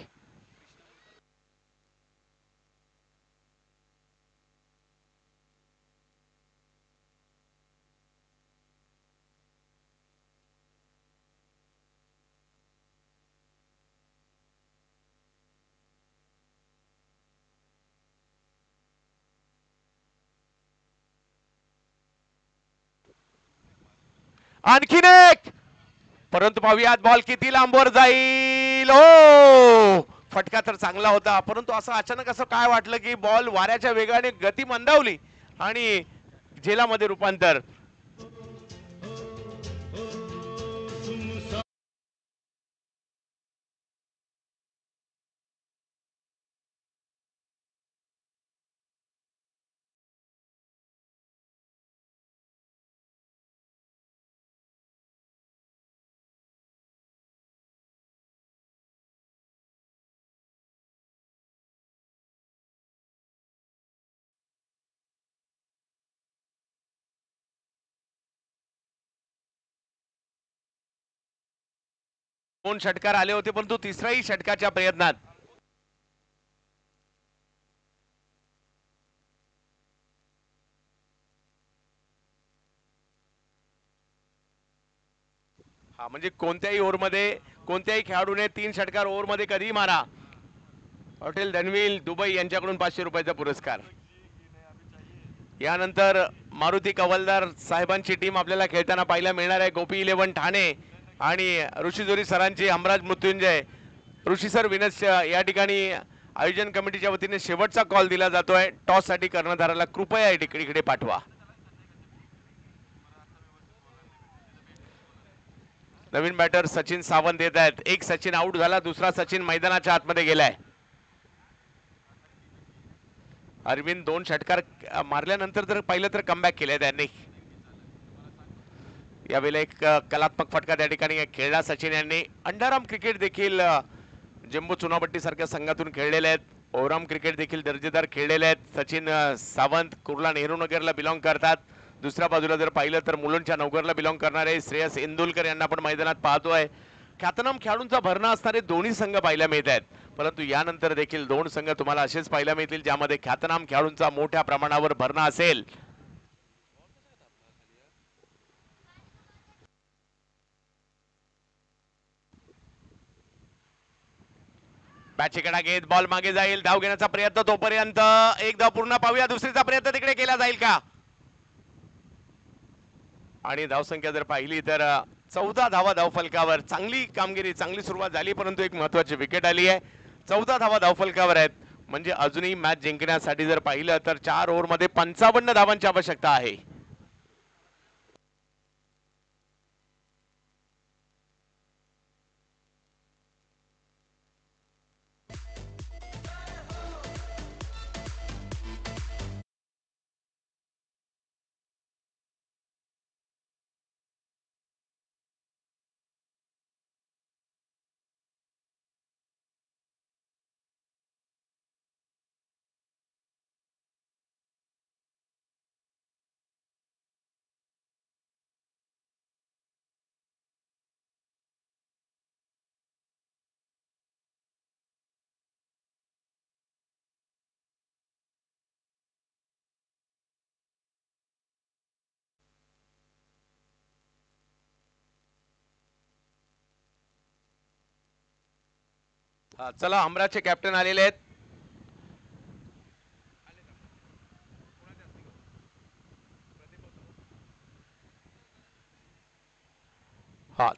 आणखीन एक, परंतु पाहूयात बॉल किती लांबवर जाईल. हो, फटका तर चांगला होता, परंतु असं अचानक असं काय वाटलं की बॉल वाऱ्याच्या वेगाने गती मंदावली आणि झेलामध्ये रूपांतर. दोन षटकार आले होते, परंतु तिसऱ्याही षटकाच्या प्रयत्नात हा म्हणजे कोणत्याही ओव्हरमध्ये कोणत्याही खेळाडूने 3 षटकार ओव्हरमध्ये कधी मारा. हॉटेल धनविल दुबई यांच्याकडून 500 रुपयाचा पुरस्कार. यानंतर मारुती कवलदार साहेबांची टीम आपल्याला खेळताना पाहायला मिळणार आहे. गोपी 11 ठाणे आणि ऋषीजोरी सरांची हमराज मृत्युंजय ऋषी सर विनस या ठिकाणी आयोजन कमिटीच्या वतीने शेवटचा कॉल दिला जातोय. टॉस साठी कर्णधाराला कृपया इकडे पाठवा. नवीन बॅटर सचिन सावंत येत आहेत. एक सचिन आउट झाला, दुसरा सचिन मैदानाच्या आतमध्ये गेलाय. अरविंद 2 षटकार मारल्यानंतर जर पाहिलं तर कमबॅक केलंय त्यांनी. यावेळेला एक कलात्मक फटका त्या ठिकाणी खेळला सचिन यांनी. अंडाराम क्रिकेट देखील जम्बो चुनापट्टी सारख्या संघातून खेळलेले आहेत. ओराम क्रिकेट देखील दर्जेदार खेळलेले आहेत. सचिन सावंत कुर्ला नेहरू नगरला बिलॉंग करतात. दुसऱ्या बाजूला जर पाहिलं तर मुलुंडच्या नवगरला बिलॉंग करणारे श्रेयस इंदुलकर यांना पण मैदानात पाहतोय. ख्यातनाम खेळाडूंचा भरणा असणारे दोन्ही संघ पाहायला मिळत आहेत. परंतु यानंतर देखील 2 संघ तुम्हाला असेच पाहायला मिळतील ज्यामध्ये ख्यातनाम खेळाडूंचा मोठ्या प्रमाणावर भरणा असेल. बॅटची कडा घेत बॉल मागे जाईल. धाव घेण्याचा प्रयत्न तोपर्यंत एक धाव पूर्ण पाहूया. दुसरीचा प्रयत्न तिकडे केला जाईल का? आणि धावसंख्या जर पाहिली तर 14 धावा धावफलकावर. चांगली कामगिरी, चांगली सुरुवात झाली, परंतु एक महत्वाची विकेट आली आहे. 14 धावा धावफलकावर आहेत. म्हणजे अजूनही मॅच जिंकण्यासाठी जर पाहिलं तर 4 ओव्हरमध्ये 55 धावांची आवश्यकता आहे. चला, हमराचे कॅप्टन आलेले आहेत.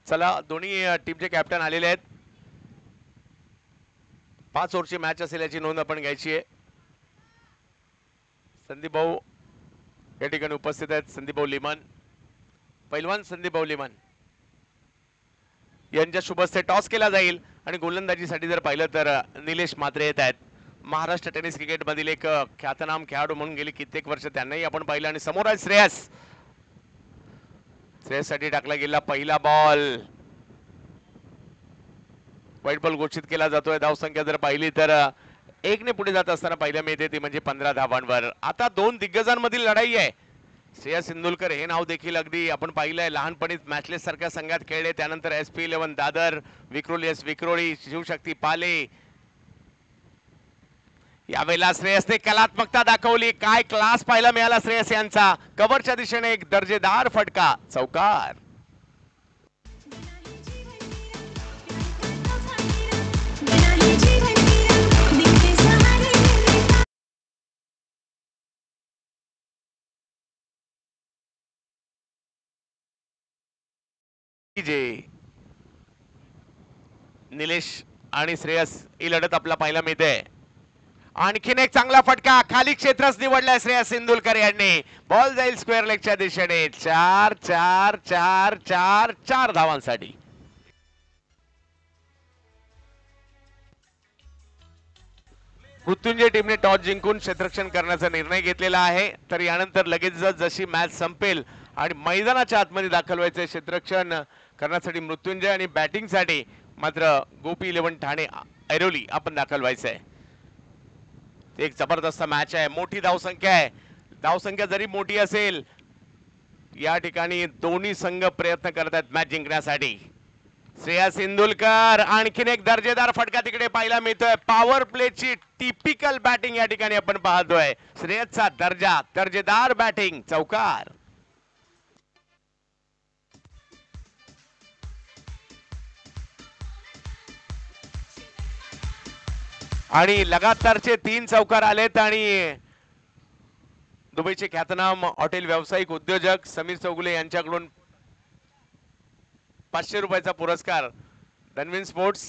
चला, दोन्ही टीमचे कॅप्टन आलेले आहेत. 5 ओव्हरची मॅच असेल याची नोंद आपण घ्यायची आहे. संदीप भाऊ या ठिकाणी उपस्थित आहेत. संदीप भाऊ लिमन, पैलवान संदीप भाऊ लिमन यांच्या शुभ हस्ते टॉस केला जाईल. आणि गोलंदाजीसाठी जर पाहिलं तर निलेश म्हात्रे येत आहेत. महाराष्ट्र टेनिस क्रिकेट मधील एक ख्यातनाम खेळाडू म्हणून गेली कित्येक वर्ष त्यांनाही आपण पाहिलं. आणि समोर आहे श्रेयस. श्रेयससाठी टाकला गेला पहिला बॉल. व्हाईट बॉल घोषित केला जातोय. धावसंख्या जर पाहिली तर 1 ने पुढे जात असताना पाहायला मिळते ती म्हणजे 15 धावांवर. आता 2 दिग्गजांमधील लढाई आहे. श्रेयस इंदुलकर हे नाव देखील अगदी आपण पाहिलंय. लहानपणीच मॅचलेस सारख्या संघात खेळले. त्यानंतर SP11 दादर, विक्रोली विक्रोळी, शिवशक्ती पाले. यावेळेला श्रेयसने कलात्मकता दाखवली. काय क्लास पाहायला मिळाला श्रेयस यांचा. कव्हरच्या दिशेने एक दर्जेदार फटका, चौकार. निलेश आणि श्रेयस ही लढत आपला पाहायला मिळते. आणखीन एक चांगला फटका. खाली क्षेत्रच निवडलाय श्रेयस इंदुलकर यांनी. बॉल जाईल स्क्वेअर लेगच्या दिशेने. 4 4 4 4 4 धावांसाठी. मृत्युंजय टीमने टॉस जिंकून क्षेत्ररक्षण करण्याचा निर्णय घेतलेला आहे. तर यानंतर लगेच जशी मॅच संपेल आणि मैदानाच्या आतमध्ये दाखल व्हायचे क्षेत्ररक्षण करण्यासाठी मृत्युंजय आणि बॅटिंगसाठी मात्र गोपी 11 ठाणे ऐरोली आपण दाखल व्हायचंय. एक जबरदस्त मॅच आहे. मोठी धावसंख्या आहे. धावसंख्या जरी मोठी असेल या ठिकाणी दोन्ही संघ प्रयत्न करत आहेत मॅच जिंकण्यासाठी. श्रेयस इंदुलकर आणखीन एक दर्जेदार फटका तिकडे पाहायला मिळतोय. पॉवर प्लेची टिपिकल बॅटिंग या ठिकाणी आपण पाहतोय. श्रेयसचा दर्जा, दर्जेदार बॅटिंग, चौकार. आणि लगातारचे 3 चौकार आलेत. आणि दुबईचे ख्यातनाम हॉटेल व्यावसायिक उद्योजक समीर चौगुले यांच्याकडून 500 रुपयाचा पुरस्कार धनविन स्पोर्ट्स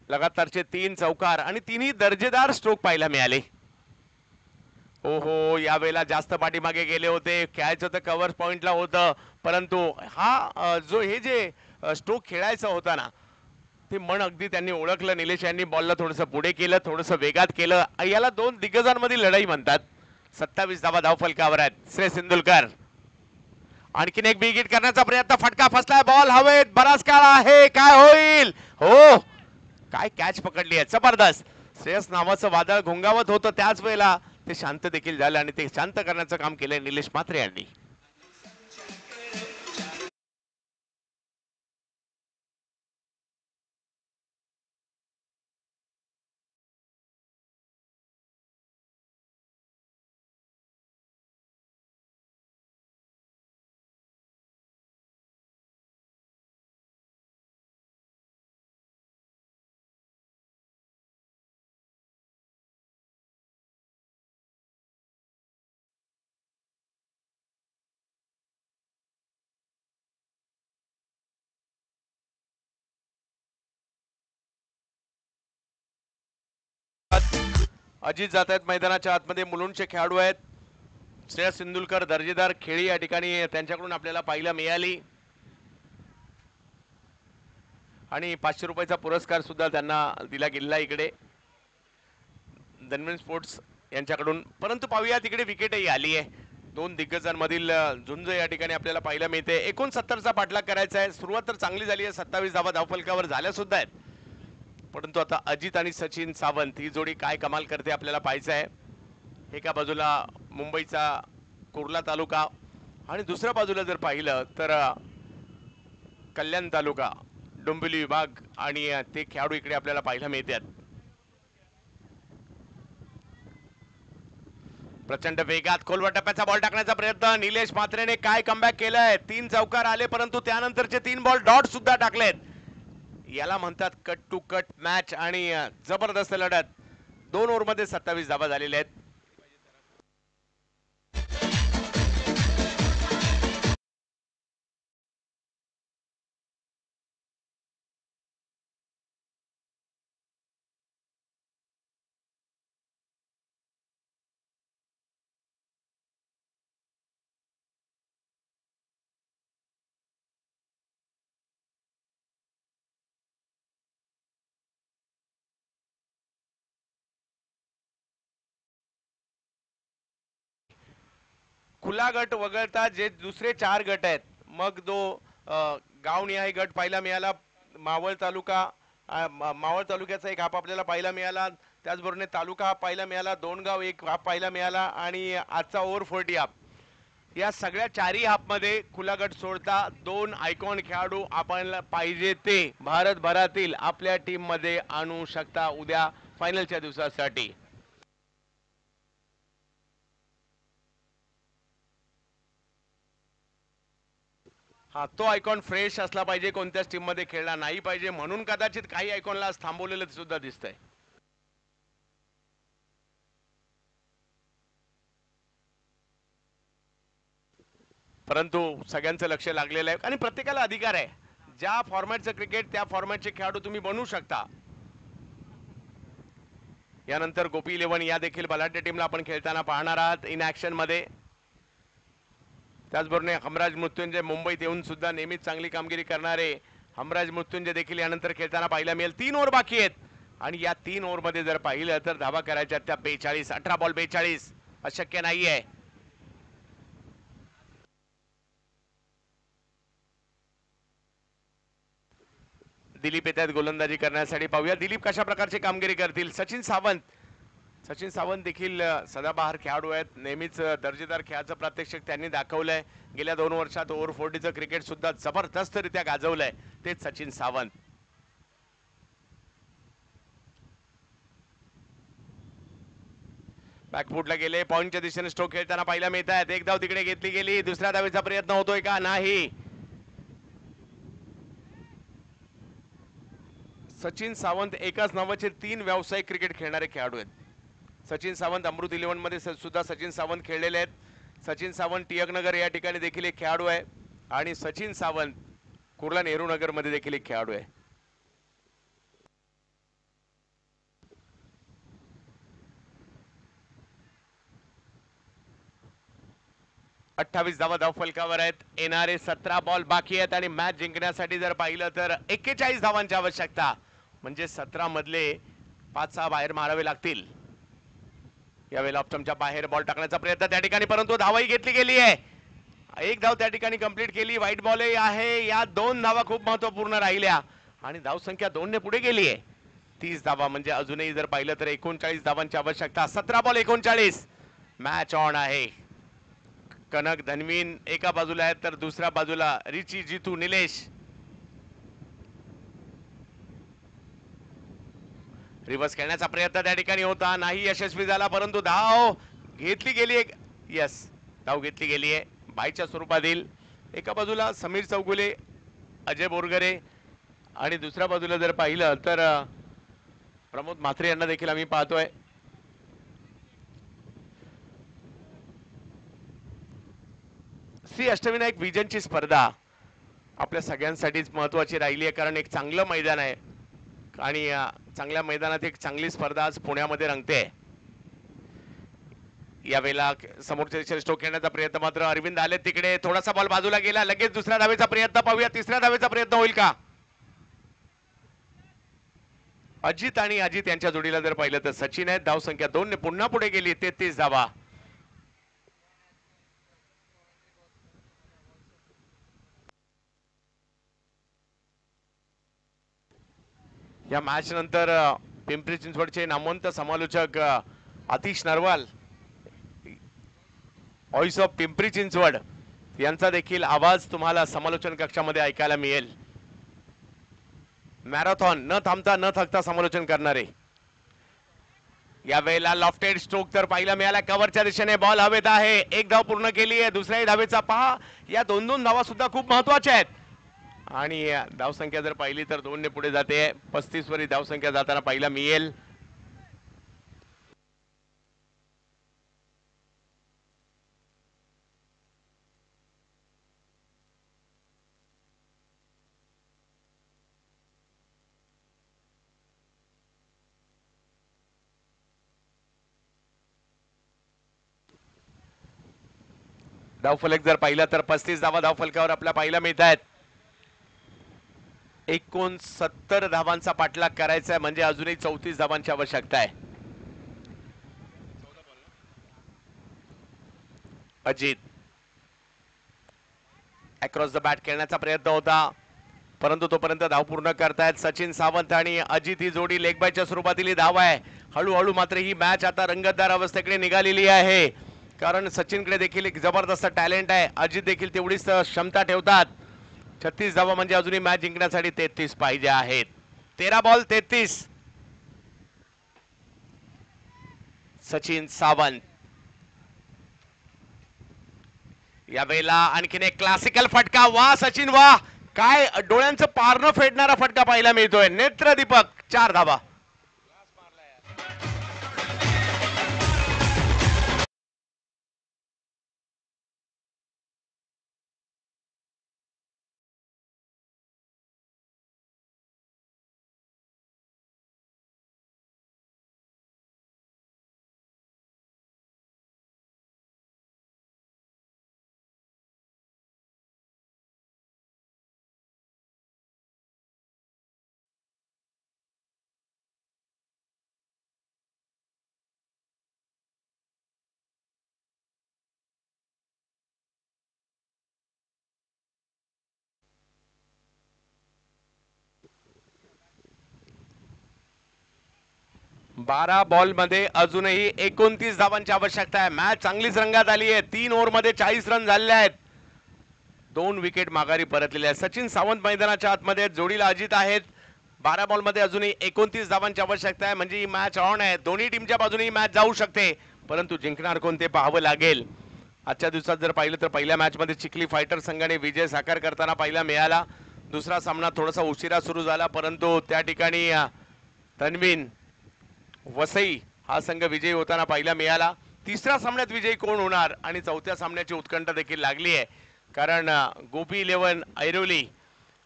लगातारचे 3 चौकार आणि तिन्ही दर्जेदार स्ट्रोक पाहायला मिळाले. हो यावेळेला जास्त पाठीमागे गेले होते, खेळायचं तर कव्हर पॉइंटला होतं, परंतु हा जो हे जे स्ट्रोक खेळायचा होता ना, ते मन अगदी त्यांनी ओळखलं. निलेश यांनी बॉलला थोडंसं पुढे केलं, थोडंसं वेगात केलं. याला दोन दिग्गजांमधील लढाई म्हणतात. 27 धावा धावफलकावर आहेत. श्रेयस तेंडुलकर आणखीन एक बिग हिट करण्याचा प्रयत्न, फटका फसलाय, बॉल हवेत, बराच काळ आहे, काय होईल? हो, काय कॅच पकडली आहे, जबरदस्त. श्रेयस नावाचं वादळ घोंगावत होतं, त्याच वेळेला ते शांत देखील झालं आणि ते शांत करण्याचं काम केलंय निलेश म्हात्रे यांनी. अजित जात आहेत मैदानाच्या आतमध्ये, मुलुंडचे खेळाडू आहेत. श्रेयस तेंडुलकर दर्जेदार खेळी या ठिकाणी त्यांच्याकडून आपल्याला पाहायला मिळाली आणि 500 रुपयाचा पुरस्कार सुद्धा त्यांना दिला गेला इकडे धनवीर स्पोर्ट्स यांच्याकडून. परंतु पाहूया तिकडे विकेटही आली आहे. दोन दिग्गजांमधील झुंज या ठिकाणी आपल्याला पाहायला मिळते. 69चा पाठलाग करायचा आहे. सुरुवात तर चांगली झाली आहे, 27 धावा धावफलकावर झाल्या सुद्धा आहेत, परंतु आता अजित आणि सचिन सावंत ही जोडी काय कमाल करते आपल्याला पाहायचं आहे. एका बाजूला मुंबईचा कुर्ला तालुका आणि दुसऱ्या बाजूला जर पाहिलं तर कल्याण तालुका डोंबिवली विभाग आणि ते खेळाडू इकडे आपल्याला पाहायला मिळतात. प्रचंड वेगात खोलवर टप्प्याचा बॉल टाकण्याचा प्रयत्न, निलेश म्हात्रेने काय कमबॅक केलंय. 3 चौकार आले, परंतु त्यानंतरचे 3 बॉल डॉट सुद्धा टाकलेत. याला म्हणतात कट टू कट मॅच आणि जबरदस्त लढत. 2 ओव्हरमध्ये 27 धावा झालेल्या आहेत. खुला गट वगळता जे दुसरे 4 गट आहेत, मग गावनिहाय गट पाहायला मिळाला. मावळ तालुक्याचा एक हाप आपल्याला पाहायला मिळाला. त्याचबरोबर तालुका हाप पाहायला मिळाला. दोनगाव एक हाप पाहायला मिळाला आणि आजचा ओव्हर 40 हाप. या सगळ्या 4ही हापमध्ये खुला गट सोडता 2 आयकॉन खेळाडू आपल्याला पाहिजे ते भारतभरातील आपल्या टीम मध्ये आणू शकता उद्या फायनलच्या दिवसासाठी. हा तो आयकॉन फ्रेश असला पाहिजे, कोणत्याच टीम मध्ये खेळला नाही पाहिजे, म्हणून कदाचित काही आयकॉनला थांबवलेलं सुद्धा दिसतंय. परंतु सगळ्यांचं लक्ष लागलेलं आहे आणि प्रत्येकाला अधिकार आहे. ज्या फॉर्मॅटचं क्रिकेट त्या फॉर्मॅटचे खेळाडू तुम्ही बनवू शकता. यानंतर गोपी 11 या देखील बलाढ्य टीमला आपण खेळताना पाहणार आहात इन ऍक्शन मध्ये. त्याचबरोबर हमराज मृत्युंजय मुंबईत येऊन सुद्धा नेहमीच चांगली कामगिरी करणारे हमराज मृत्युंजय देखील यानंतर खेळताना पाहायला मिळेल. 3 ओव्हर बाकी आहेत आणि या 3 ओव्हरमध्ये जर पाहिलं तर धावा करायच्या त्या 42. 18 बॉल 42 अशक्य नाहीये. दिलीप येतात गोलंदाजी करण्यासाठी, पाहूया दिलीप कशा प्रकारची कामगिरी करतील. सचिन सावंत देखील सदाबहार खेळाडू आहेत. नेहमीच दर्जेदार खेळाचं प्रात्यक्षिक त्यांनी दाखवलंय. गेल्या 2 वर्षात ओव्हर 40चं क्रिकेट सुद्धा जबरदस्तरित्या गाजवलंय तेच सचिन सावंत. बॅकफुटला गेले, पॉइंटच्या दिशेने स्ट्रोक खेळताना पाहायला मिळत आहेत. एक धाव तिकडे घेतली गेली, दुसऱ्या धावेचा प्रयत्न होतोय का? नाही. सचिन सावंत एकाच नावाचे 3 व्यावसायिक क्रिकेट खेळणारे खेळाडू आहेत. सचिन सावंत अमृत 11 मध्ये सुद्धा सचिन सावंत खेळलेले आहेत. सचिन सावंत टिळकनगर या ठिकाणी देखील एक खेळाडू आहे आणि सचिन सावंत कुर्ला नेहरू नगर मध्ये देखील एक खेळाडू आहे. 28 धावा धावफलकावर आहेत. येणारे 17 बॉल बाकी आहेत आणि मॅच जिंकण्यासाठी जर पाहिलं तर 41 धावांची आवश्यकता, म्हणजे 17 मधले 5-6 बाहेर मारावे लागतील. यावेळेला ऑप्टमच्या बाहेर बॉल टाकण्याचा प्रयत्न त्या ठिकाणी, परंतु धावाही घेतली गेली आहे. एक धाव त्या ठिकाणी कंप्लीट केली. व्हाईट बॉलही आहे. या 2 धावा खूप महत्वपूर्ण राहिल्या आणि धावसंख्या 2 ने पुढे गेली आहे. 30 धावा, म्हणजे अजूनही जर पाहिलं तर 39 धावांची आवश्यकता. 17 बॉल 39. मॅच ऑन आहे. कनक धनवीन एका बाजूला आहेत तर दुसऱ्या बाजूला रिची, जितू, निलेश. रिव्हर्स खेळण्याचा प्रयत्न त्या ठिकाणी होता, नाही यशस्वी झाला, परंतु धाव घेतली गेली. यस, धाव घेतली गेली आहे बायच्या स्वरूपातील. एका बाजूला समीर चौगुले, अजय बोरगरे आणि दुसऱ्या बाजूला जर पाहिलं तर प्रमोद म्हात्रे यांना देखील आम्ही पाहतोय. श्री अष्टविनायक विजनची स्पर्धा आपल्या सगळ्यांसाठीच महत्वाची राहिली आहे, कारण एक चांगलं मैदान आहे आणि चांगल्या मैदानात एक चांगली स्पर्धा आज पुण्यामध्ये रंगते. यावेळेला समोरच्या दिशेने स्ट्रोक खेळण्याचा प्रयत्न मात्र अरविंद आले तिकडे. थोडासा बॉल बाजूला गेला. लगेच दुसऱ्या धावेचा प्रयत्न पाहूया. तिसऱ्या धावेचा प्रयत्न होईल का? अजित आणि अजित यांच्या जोडीला जर पाहिलं तर सचिन आहेत. धाव संख्या 2 ने पुन्हा पुढे गेली. 33 धावा. या मॅच नंतर पिंपरी चिंचवडचे नामवंत समालोचक आतिश नरवाल, व्हॉइस ऑफ पिंपरी चिंचवड, यांचा देखील आवाज तुम्हाला समालोचन कक्षामध्ये ऐकायला मिळेल. मॅरेथॉन न थांबता न थकता समालोचन करणारे. यावेळेला लॉफ्टेड स्ट्रोक तर पाहायला मिळाला. कव्हरच्या दिशेने बॉल हवेत आहे. एक धाव पूर्ण केली आहे. दुसऱ्याही धावेचा पहा. या 2-2 धावा सुद्धा खूप महत्वाच्या आहेत आणि धावसंख्या जर पाहिली तर 2 ने पुढे जाते. 35 वरी धावसंख्या जाताना पाहायला मिळेल. धावफलक जर पाहिला तर 35 धावा धावफलकावर आपल्या पाहायला मिळत आहेत. 69 धावांचा पाठलाग करायचा आहे, म्हणजे अजूनही 34 धावांची आवश्यकता आहे. अजित अक्रॉस द बॅट खेळण्याचा प्रयत्न होता, परंतु तोपर्यंत धाव पूर्ण करतायत सचिन सावंत आणि अजित. ही जोडी लेग बायच्या स्वरूपातील धाव आहे. हळूहळू मात्र ही मॅच आता रंगतदार अवस्थेकडे निघालेली आहे, कारण सचिनकडे देखील एक जबरदस्त टॅलेंट आहे. अजित देखील तेवढीच क्षमता ठेवतात. 36 धावा म्हणजे अजूनही मॅच जिंकण्यासाठी 33 पाहिजे आहेत. 13 बॉल 33. सचिन सावंत. यावेळेला आणखीन एक क्लासिकल फटका. वा सचिन वा, काय डोळ्यांचं पारणं फेडणारा फटका पाहायला मिळतोय. नेत्रदीपक. 4 धावा. बारा बॉल मध्ये अजूनही 29 धावांची आवश्यकता आहे. मॅच चांगलीच रंगात आली आहे. 3 ओव्हर मध्ये 40 रन झाले आहेत. 2 विकेट माघारी परतलेले आहेत. सचिन सावंत मैदानाच्या आतमध्ये, जोडीला अजित आहेत. 12 बॉल मध्ये अजूनही 29 धावांची आवश्यकता आहे, म्हणजे ही मॅच ऑन आहे. दोन्ही टीमच्या बाजूने ही मॅच जाऊ शकते, परंतु जिंकणार कोण ते पाहावं लागेल. आजच्या दिवसात जर पाहिलं तर पहिल्या मॅच मध्ये चिखली फायटर संघाने विजय साकार करताना पाहायला मिळाला. दुसरा सामना थोडासा उशिरा सुरू झाला, परंतु त्या ठिकाणी तन्वीन वसई हा संघ विजयी होताना पाहायला मिळाला. तिसऱ्या सामन्यात विजयी कोण होणार आणि चौथ्या सामन्याची उत्कंठा देखील लागली आहे, कारण गोपी 11 ऐरोली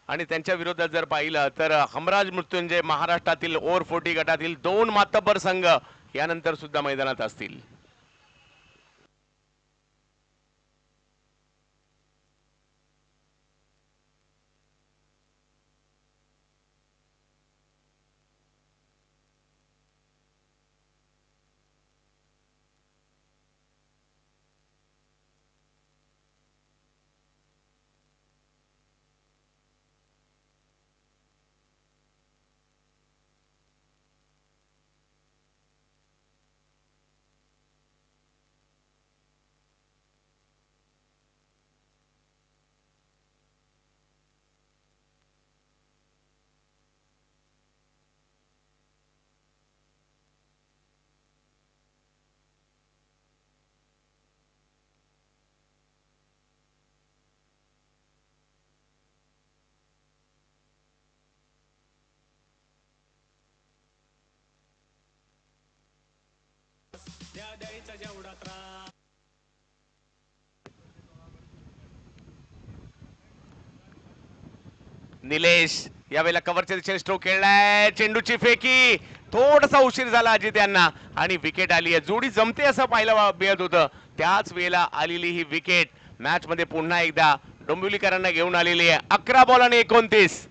आणि त्यांच्या विरोधात जर पाहिलं तर हमराज मृत्युंजय महाराष्ट्रातील ओव्हर 40 गटातील 2 मातब्बर संघ यानंतर सुद्धा मैदानात असतील. निलेश यावेळेला कव्हरच्या दिशेने स्ट्रोक खेळलाय, चेंडूची फेकी थोडासा उशीर झाला अजित यांना आणि विकेट आली आहे. जोडी जमते असं पाहायला मिळत होतं, त्याच वेळेला आलेली ही विकेट मॅच मध्ये पुन्हा एकदा डोंबिवलीकरांना घेऊन आलेली आहे. 11 बॉल आणि 29.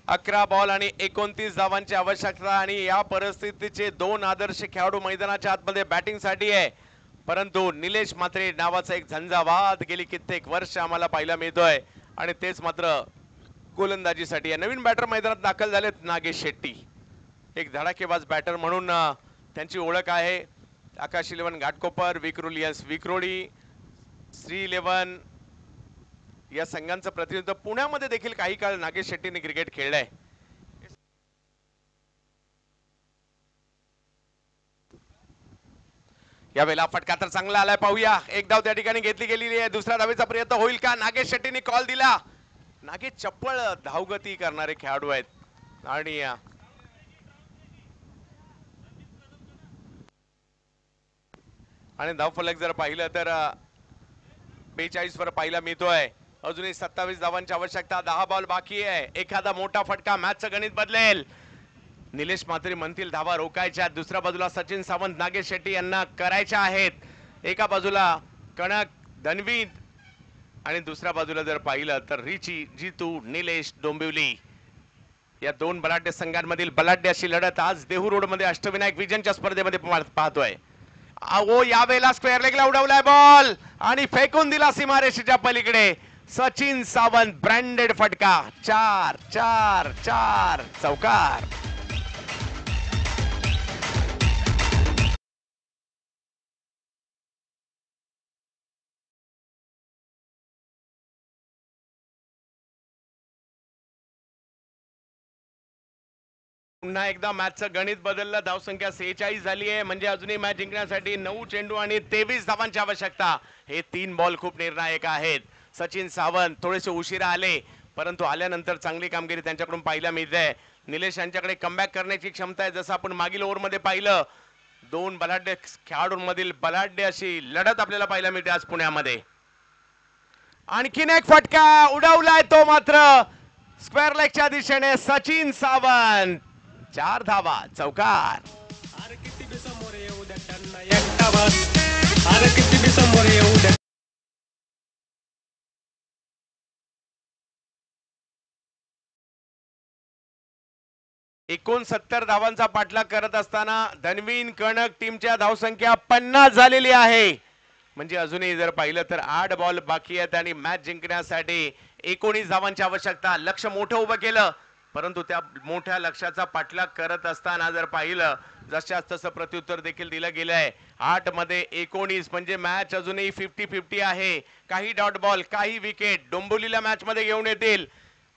अकरा बॉल आणि 29 धावांची आवश्यकता आणि या परिस्थितीचे दोन आदर्श खेळाडू मैदानाच्या आतमध्ये बॅटिंग साठी आहे. परंतु निलेश मात्रे नावाचा एक झंझावात गेली कित्येक वर्ष आम्हाला पाहायला मिळतोय आणि तेच मात्र गोलंदाजीसाठी आहे. नवीन बॅटर मैदानात दाखल झालेत नागेश शेट्टी. एक धडाकेबाज बॅटर म्हणून त्यांची ओळख आहे. आकाश 11 घाटकोपर, विक्रोलियस विक्रोळी, श्री 11 या संघांचं प्रतिनिधित्व पुण्यामध्ये देखील काही काळ नागेश शेट्टीने क्रिकेट खेळलंय. यावेळेला फटका तर चांगला आलाय, पाहूया. एक धाव त्या ठिकाणी घेतली गेलेली आहे. दुसऱ्या धावेचा प्रयत्न होईल का? नागेश शेट्टीने कॉल दिला. नागेश चप्पळ धावगती करणारे खेळाडू आहेत आणि धावफलक जर पाहिलं तर 42 वर पाहायला मिळतोय. अजूनही 27 धावांची आवश्यकता, 10 बॉल बाकी आहे. एखादा मोठा फटका मॅचचं गणित बदलेल. निलेश मात्रे म्हणतील धावा रोखायच्या, दुसऱ्या बाजूला सचिन सावंत, नागेश शेट्टी यांना करायच्या आहेत. एका बाजूला कणक, धनवीर आणि दुसऱ्या बाजूला जर पाहिलं तर रिची, जितू, निलेश, डोंबिवली या दोन बलाढ्य संघांमधील बलाढ्य अशी लढत आज देहू रोड मध्ये अष्टविनायक विजनच्या स्पर्धेमध्ये पाहतोय. यावेळेला स्क्वेअर लेगला उडवलाय बॉल आणि फेकून दिला सीमारेषेच्या पलीकडे. सचिन सावंत ब्रँडेड फटका. 4-4-4 चौकार. पुन्हा एकदा मॅचचं गणित बदललं. धावसंख्या 46 झाली आहे, म्हणजे अजूनही मॅच जिंकण्यासाठी 9 चेंडू आणि 23 धावांची आवश्यकता. हे 3 बॉल खूप निर्णायक आहेत. सचिन सावंत थोडेसे उशिरा आले, परंतु आल्यानंतर चांगली कामगिरी त्यांच्याकडून पाहायला मिळते. निलेश यांच्याकडे कमबॅक करण्याची क्षमता आहे. जसं आपण मागील ओव्हरमध्ये पाहिलं, दोन बलाढ्य खेळाडूंमधील बलाढ्य अशी लढत आपल्याला पाहायला मिळते आज पुण्यामध्ये. आणखीन एक फटका उडवलाय, तो मात्र स्क्वेअर लेगच्या दिशेने. सचिन सावंत 4 धावा चौकार. एकूण 70 धावांचा पाठलाग करत असताना धनवीन कणक टीमच्या धावसंख्या 50 झालेली आहे. म्हणजे अजूनही जर पाहिलं तर 8 बॉल बाकी आहेत आणि मॅच जिंकण्यासाठी 19 धावांची आवश्यकता. लक्ष मोठं उभं केलं, परंतु त्या मोठ्या लक्ष्याचा पाठलाग करत असताना जर पाहिलं जशास तसं प्रत्युत्तर देखील दिलं गेलंय. 8 मध्ये 19 म्हणजे मॅच अजूनही 50-50 आहे. काही डॉट बॉल, काही विकेट डोंबिवलीला मॅच मध्ये घेऊन येतील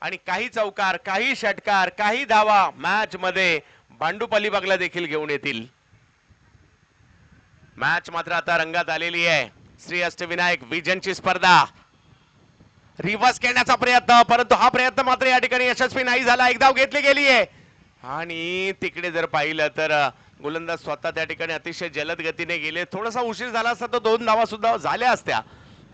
आणि काही चौकार, काही षटकार, काही धावा मॅच मध्ये भांडूप अलिबागला देखील घेऊन येतील. मॅच मात्र आता रंगात आलेली आहे. श्री अष्टविनायक विजनची स्पर्धा. रिव्हर्स खेळण्याचा प्रयत्न, परंतु हा प्रयत्न मात्र या ठिकाणी यशस्वी नाही झाला. एक धाव घेतली गेली आहे आणि तिकडे जर पाहिलं तर गोलंदाज स्वतः त्या ठिकाणी अतिशय जलद गतीने गेले. थोडासा उशीर झाला असता तर 2 धावा सुद्धा झाल्या असत्या.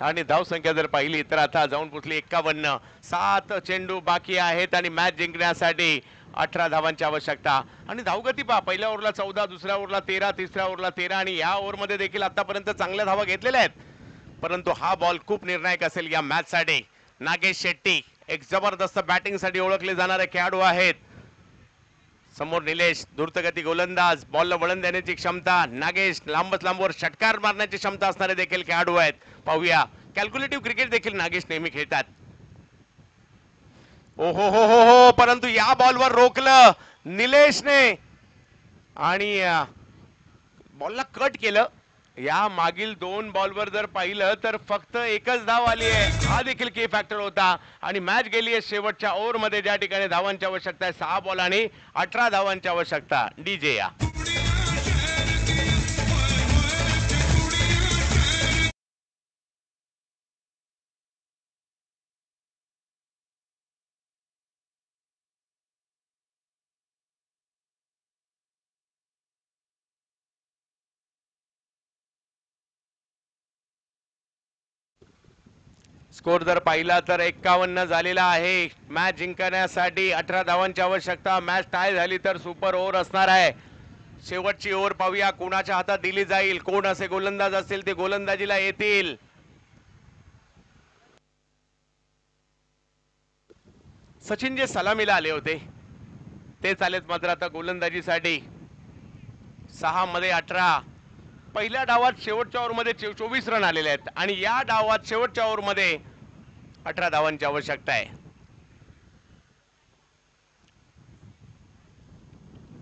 आणि धाव संख्या जर पाहिली तर आता जाऊन पोहोचली 51. 7 चेंडू बाकी आहेत आणि मॅच जिंकण्यासाठी 18 धावांची आवश्यकता. आणि धावगती पहा, पहिल्या ओव्हरला 14, दुसऱ्या ओव्हरला 13, तिसऱ्या ओव्हरला 13 आणि या ओव्हरमध्ये देखील आतापर्यंत चांगल्या धावा घेतलेल्या आहेत. परंतु हा बॉल खूप निर्णायक असेल या मॅच साठी. नागेश शेट्टी एक जबरदस्त बॅटिंग साठी ओळखले जाणारे खेळाडू आहेत. समोर निलेश द्रुतगती गोलंदाज, बॉलला वळण देण्याची क्षमता. नागेश लांबच लांबवर षटकार मारण्याची क्षमता असणारे देखील खेळाडू आहेत. पाहूया, कॅल्क्युलेटिव्ह क्रिकेट देखील नागेश नेहमी खेळतात. ओ हो हो हो हो, परंतु या बॉलवर रोखलं निलेशने. आणि बॉलला कट केलं. या मागील 2 बॉलवर जर पाहिलं तर फक्त एकच धाव आली आहे, हा देखील की फॅक्टर होता. आणि मॅच गेली आहे शेवटच्या ओव्हरमध्ये, ज्या ठिकाणी धावांची आवश्यकता आहे 6 बॉल आणि 18 धावांची आवश्यकता. डीजे या. स्कोर जर पाहिला तर 51 झालेला आहे. मॅच जिंकण्यासाठी 18 धावांची आवश्यकता. मॅच टाय झाली तर सुपर ओव्हर असणार आहे. शेवटची ओव्हर पाहूया कोणाच्या हातात दिली जाईल, कोण असे गोलंदाज असतील ते गोलंदाजीला येतील. सचिन जे सलामीला आले होते तेच आलेत मात्र आता गोलंदाजीसाठी. 6 मध्ये 18. पहिल्या डावात शेवटच्या ओव्हरमध्ये 24 रन आलेले आहेत आणि या डावात शेवटच्या ओव्हरमध्ये 18 धावांची आवश्यकता आहे.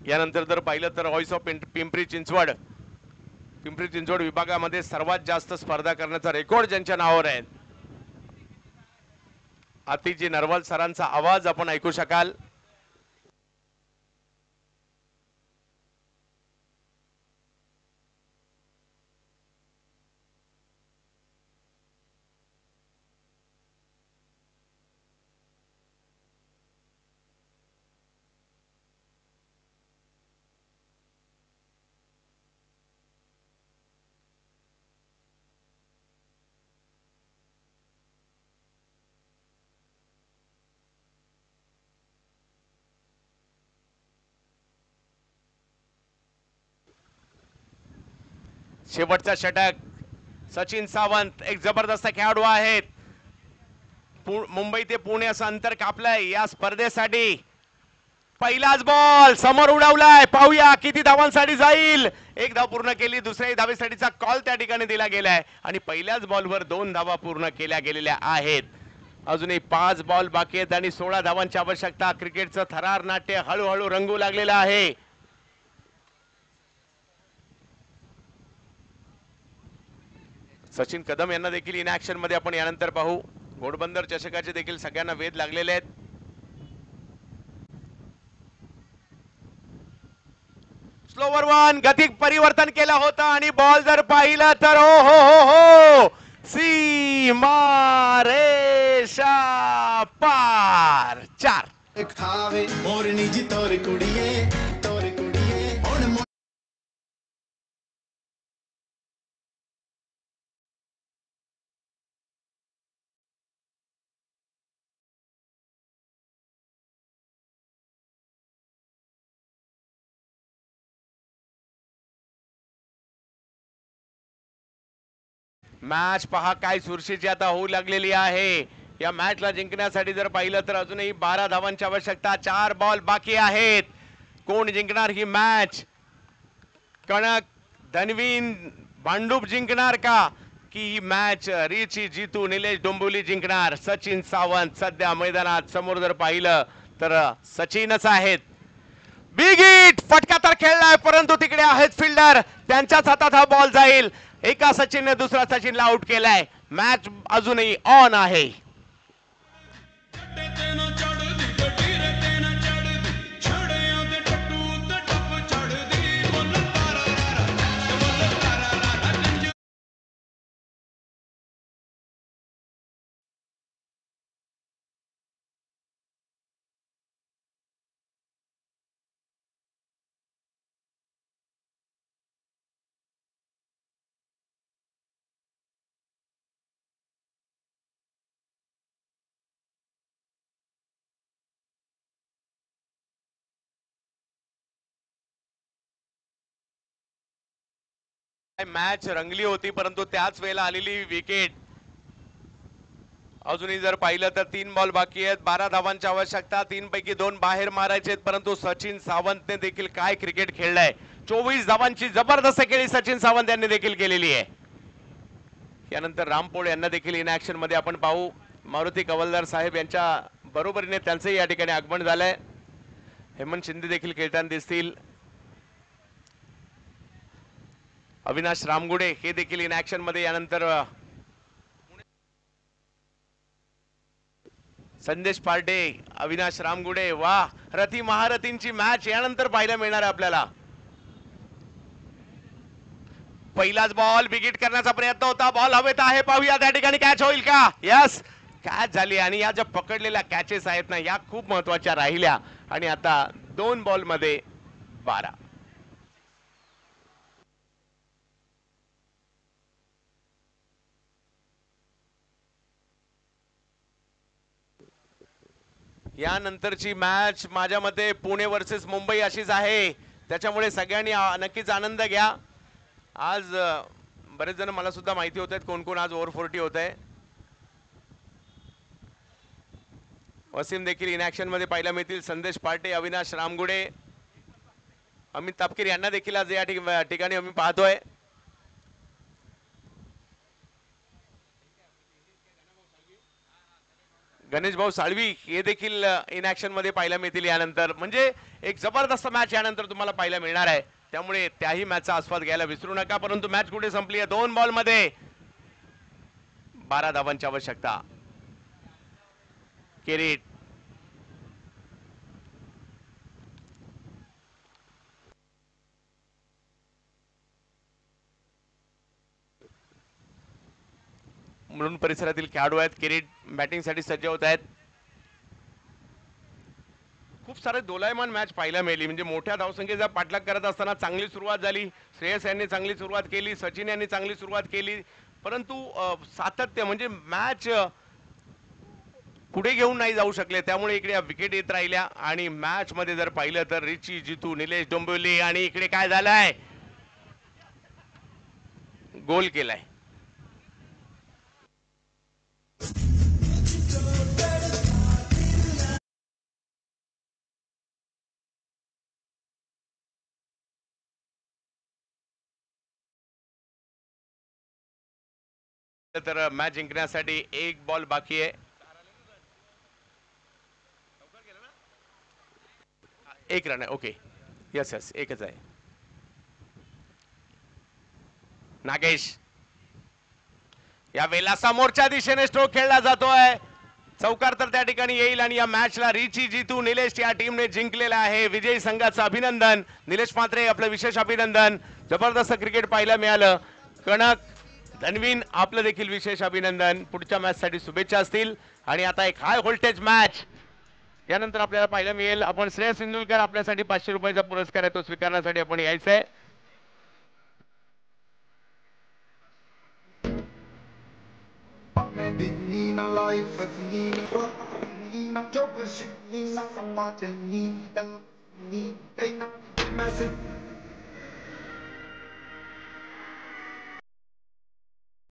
यानंतर जर पाहिलं तर व्हॉइस ऑफ पिंपरी चिंचवड विभागामध्ये सर्वात जास्त स्पर्धा करण्याचा रेकॉर्ड ज्यांच्या नावावर आहे, आतिजी नरवाल सरांचा आवाज आपण ऐकू शकाल. शेवटचा षटक. सचिन सावंत एक जबरदस्त खेळाडू आहेत. मुंबई ते पुणे असं अंतर कापलंय या स्पर्धेसाठी. पहिलाच बॉल समोर उडवलाय, पाहूया किती धावांसाठी जाईल. एक धाव पूर्ण केली, दुसऱ्या धावेसाठीचा कॉल त्या ठिकाणी दिला गेलाय आणि पहिल्याच बॉलवर 2 धावा पूर्ण केल्या गेलेल्या आहेत. अजूनही 5 बॉल बाकी आहेत आणि 16 धावांची आवश्यकता. क्रिकेटचं थरार नाट्य हळूहळू रंगू लागलेलं आहे. सचिन कदम यांना देखील इन ऍक्शन मध्ये आपण यानंतर पाहू. घोडबंदर चषकाचे देखील सगळ्यांना वेध लागलेले आहेत. स्लोवर वन गती परिवर्तन केलं होतं आणि बॉल जर पाहिलं तर हो हो हो हो सीमा रेषा पार. 4. मॅच पहा काय चुरशीची आता होऊ लागलेली आहे. या मॅचला जिंकण्यासाठी जर पाहिलं तर अजूनही 12 धावांची आवश्यकता. 4 बॉल बाकी आहेत. कोण जिंकणार ही मॅच? कणक धनवीन भांडूप जिंकणार का की ही मॅच रिची जीतू निलेश डोंबिवली जिंकणार? सचिन सावंत सध्या मैदानात समोर जर पाहिलं तर सचिनच आहेत. बिग हिट फटका तर खेळलाय परंतु तिकडे आहेत फिल्डर, त्यांच्याच हातात हा बॉल जाईल. एका सचिनने दुसरा सचिनला आउट केलाय. मॅच अजूनही ऑन आहे. मॅच रंगली होती परंतु त्याच वेळेला आलेली विकेट. अजूनही जर पाहिलं तर 3 बॉल बाकी आहेत. 12 धावांची आवश्यकता. 3 पैकी 2 बाहेर मारायचे परंतु सचिन सावंतने देखील काय क्रिकेट खेळलाय. 24 धावांची जबरदस्त खेळी सचिन सावंत यांनी देखील केलेली आहे. यानंतर रामपोळ यांना देखील इन ऍक्शन मध्ये आपण पाहू. मारुती कवलदार साहेब यांच्या बरोबरीने त्यांचंही या ठिकाणी आगमन झालंय. हेमंत शिंदे देखील खेळताना दिसतील. अविनाश रामगुडे हे देखील इन ऍक्शन मध्ये यानंतर संदेश पार्टे, अविनाश रामगुडे, वा रथी महारथींची मॅच यानंतर पाहायला मिळणार आहे आपल्याला. पहिलाच बॉल बिगिट करण्याचा प्रयत्न होता, बॉल हवेत आहे, पाहूया त्या ठिकाणी कॅच होईल का. यस, कॅच झाली आणि या ज्या पकडलेल्या कॅचेस आहेत ना या खूप महत्वाच्या राहिल्या आणि आता 2 बॉल मध्ये 12. यानंतरची मॅच माझ्या मते पुणे वर्सेस मुंबई अशीच आहे, त्याच्यामुळे सगळ्यांनी नक्कीच आनंद घ्या. आज बरेच जण मला सुद्धा माहिती होत आहेत कोण कोण आज ओव्हर 40 होत आहे. वसीम देखील इन ऍक्शन मध्ये पाहायला मिळतील, संदेश पार्टे, अविनाश रामगुडे, अमित तापकीर यांना देखील आज या ठिकाणी आम्ही पाहतोय. गणेश भाऊ साळवी हे देखील इन ऍक्शन मध्ये पाहायला मिळतील यानंतर. म्हणजे एक जबरदस्त मॅच यानंतर तुम्हाला पाहायला मिळणार आहे, त्यामुळे त्याही मॅचचा आस्वाद घ्यायला विसरू नका. परंतु मॅच कुठे संपली आहे, 2 बॉल मध्ये 12 धावांची आवश्यकता. किरीट म्हणून परिसरातील खेळाडू आहेत, किरीट बॅटिंग साठी सज्ज होत आहेत. खूप सारे दोलायमान मॅच पाहायला मिळाली, म्हणजे मोठ्या धावसंख्येचा पाठलाग करत असताना चांगली सुरुवात झाली. श्रेयस यांनी चांगली सुरुवात केली, सचिन यांनी चांगली सुरुवात केली, परंतु सातत्य म्हणजे मॅच पुढे घेऊन नाही जाऊ शकले, त्यामुळे इकडे विकेट येत राहिल्या. आणि मॅच मध्ये जर पाहिलं तर रिची जितू, निलेश डोंबिवली आणि इकडे काय झालंय, गोल केलाय. तर मॅच जिंकण्यासाठी 1 बॉल बाकी आहे. 1 रन आहे. ओके, यस यस, एकच आहे. नागेश या वेळेला समोरच्या दिशेने स्ट्रोक खेळला जातोय, चौकार तर त्या ठिकाणी येईल आणि या मॅचला रिची जितू निलेश या टीमने जिंकलेला आहे. विजयी संघाचं अभिनंदन. निलेश मात्रे आपलं विशेष अभिनंदन. जबरदस्त क्रिकेट पाहायला मिळालं. कणक, धनवीन आपलं देखील विशेष अभिनंदन. पुढच्या मॅच साठी शुभेच्छा असतील. आणि आता एक हाय व्होल्टेज मॅच यानंतर आपल्याला पाहायला मिळेल. आपण श्रेयस इंदुलकर आपल्यासाठी 500 रुपयाचा पुरस्कार आहे तो स्वीकारण्यासाठी आपण यायचंय. Nina life at Nina, Nina job is Nina from Martin, Nina, Nina, massive.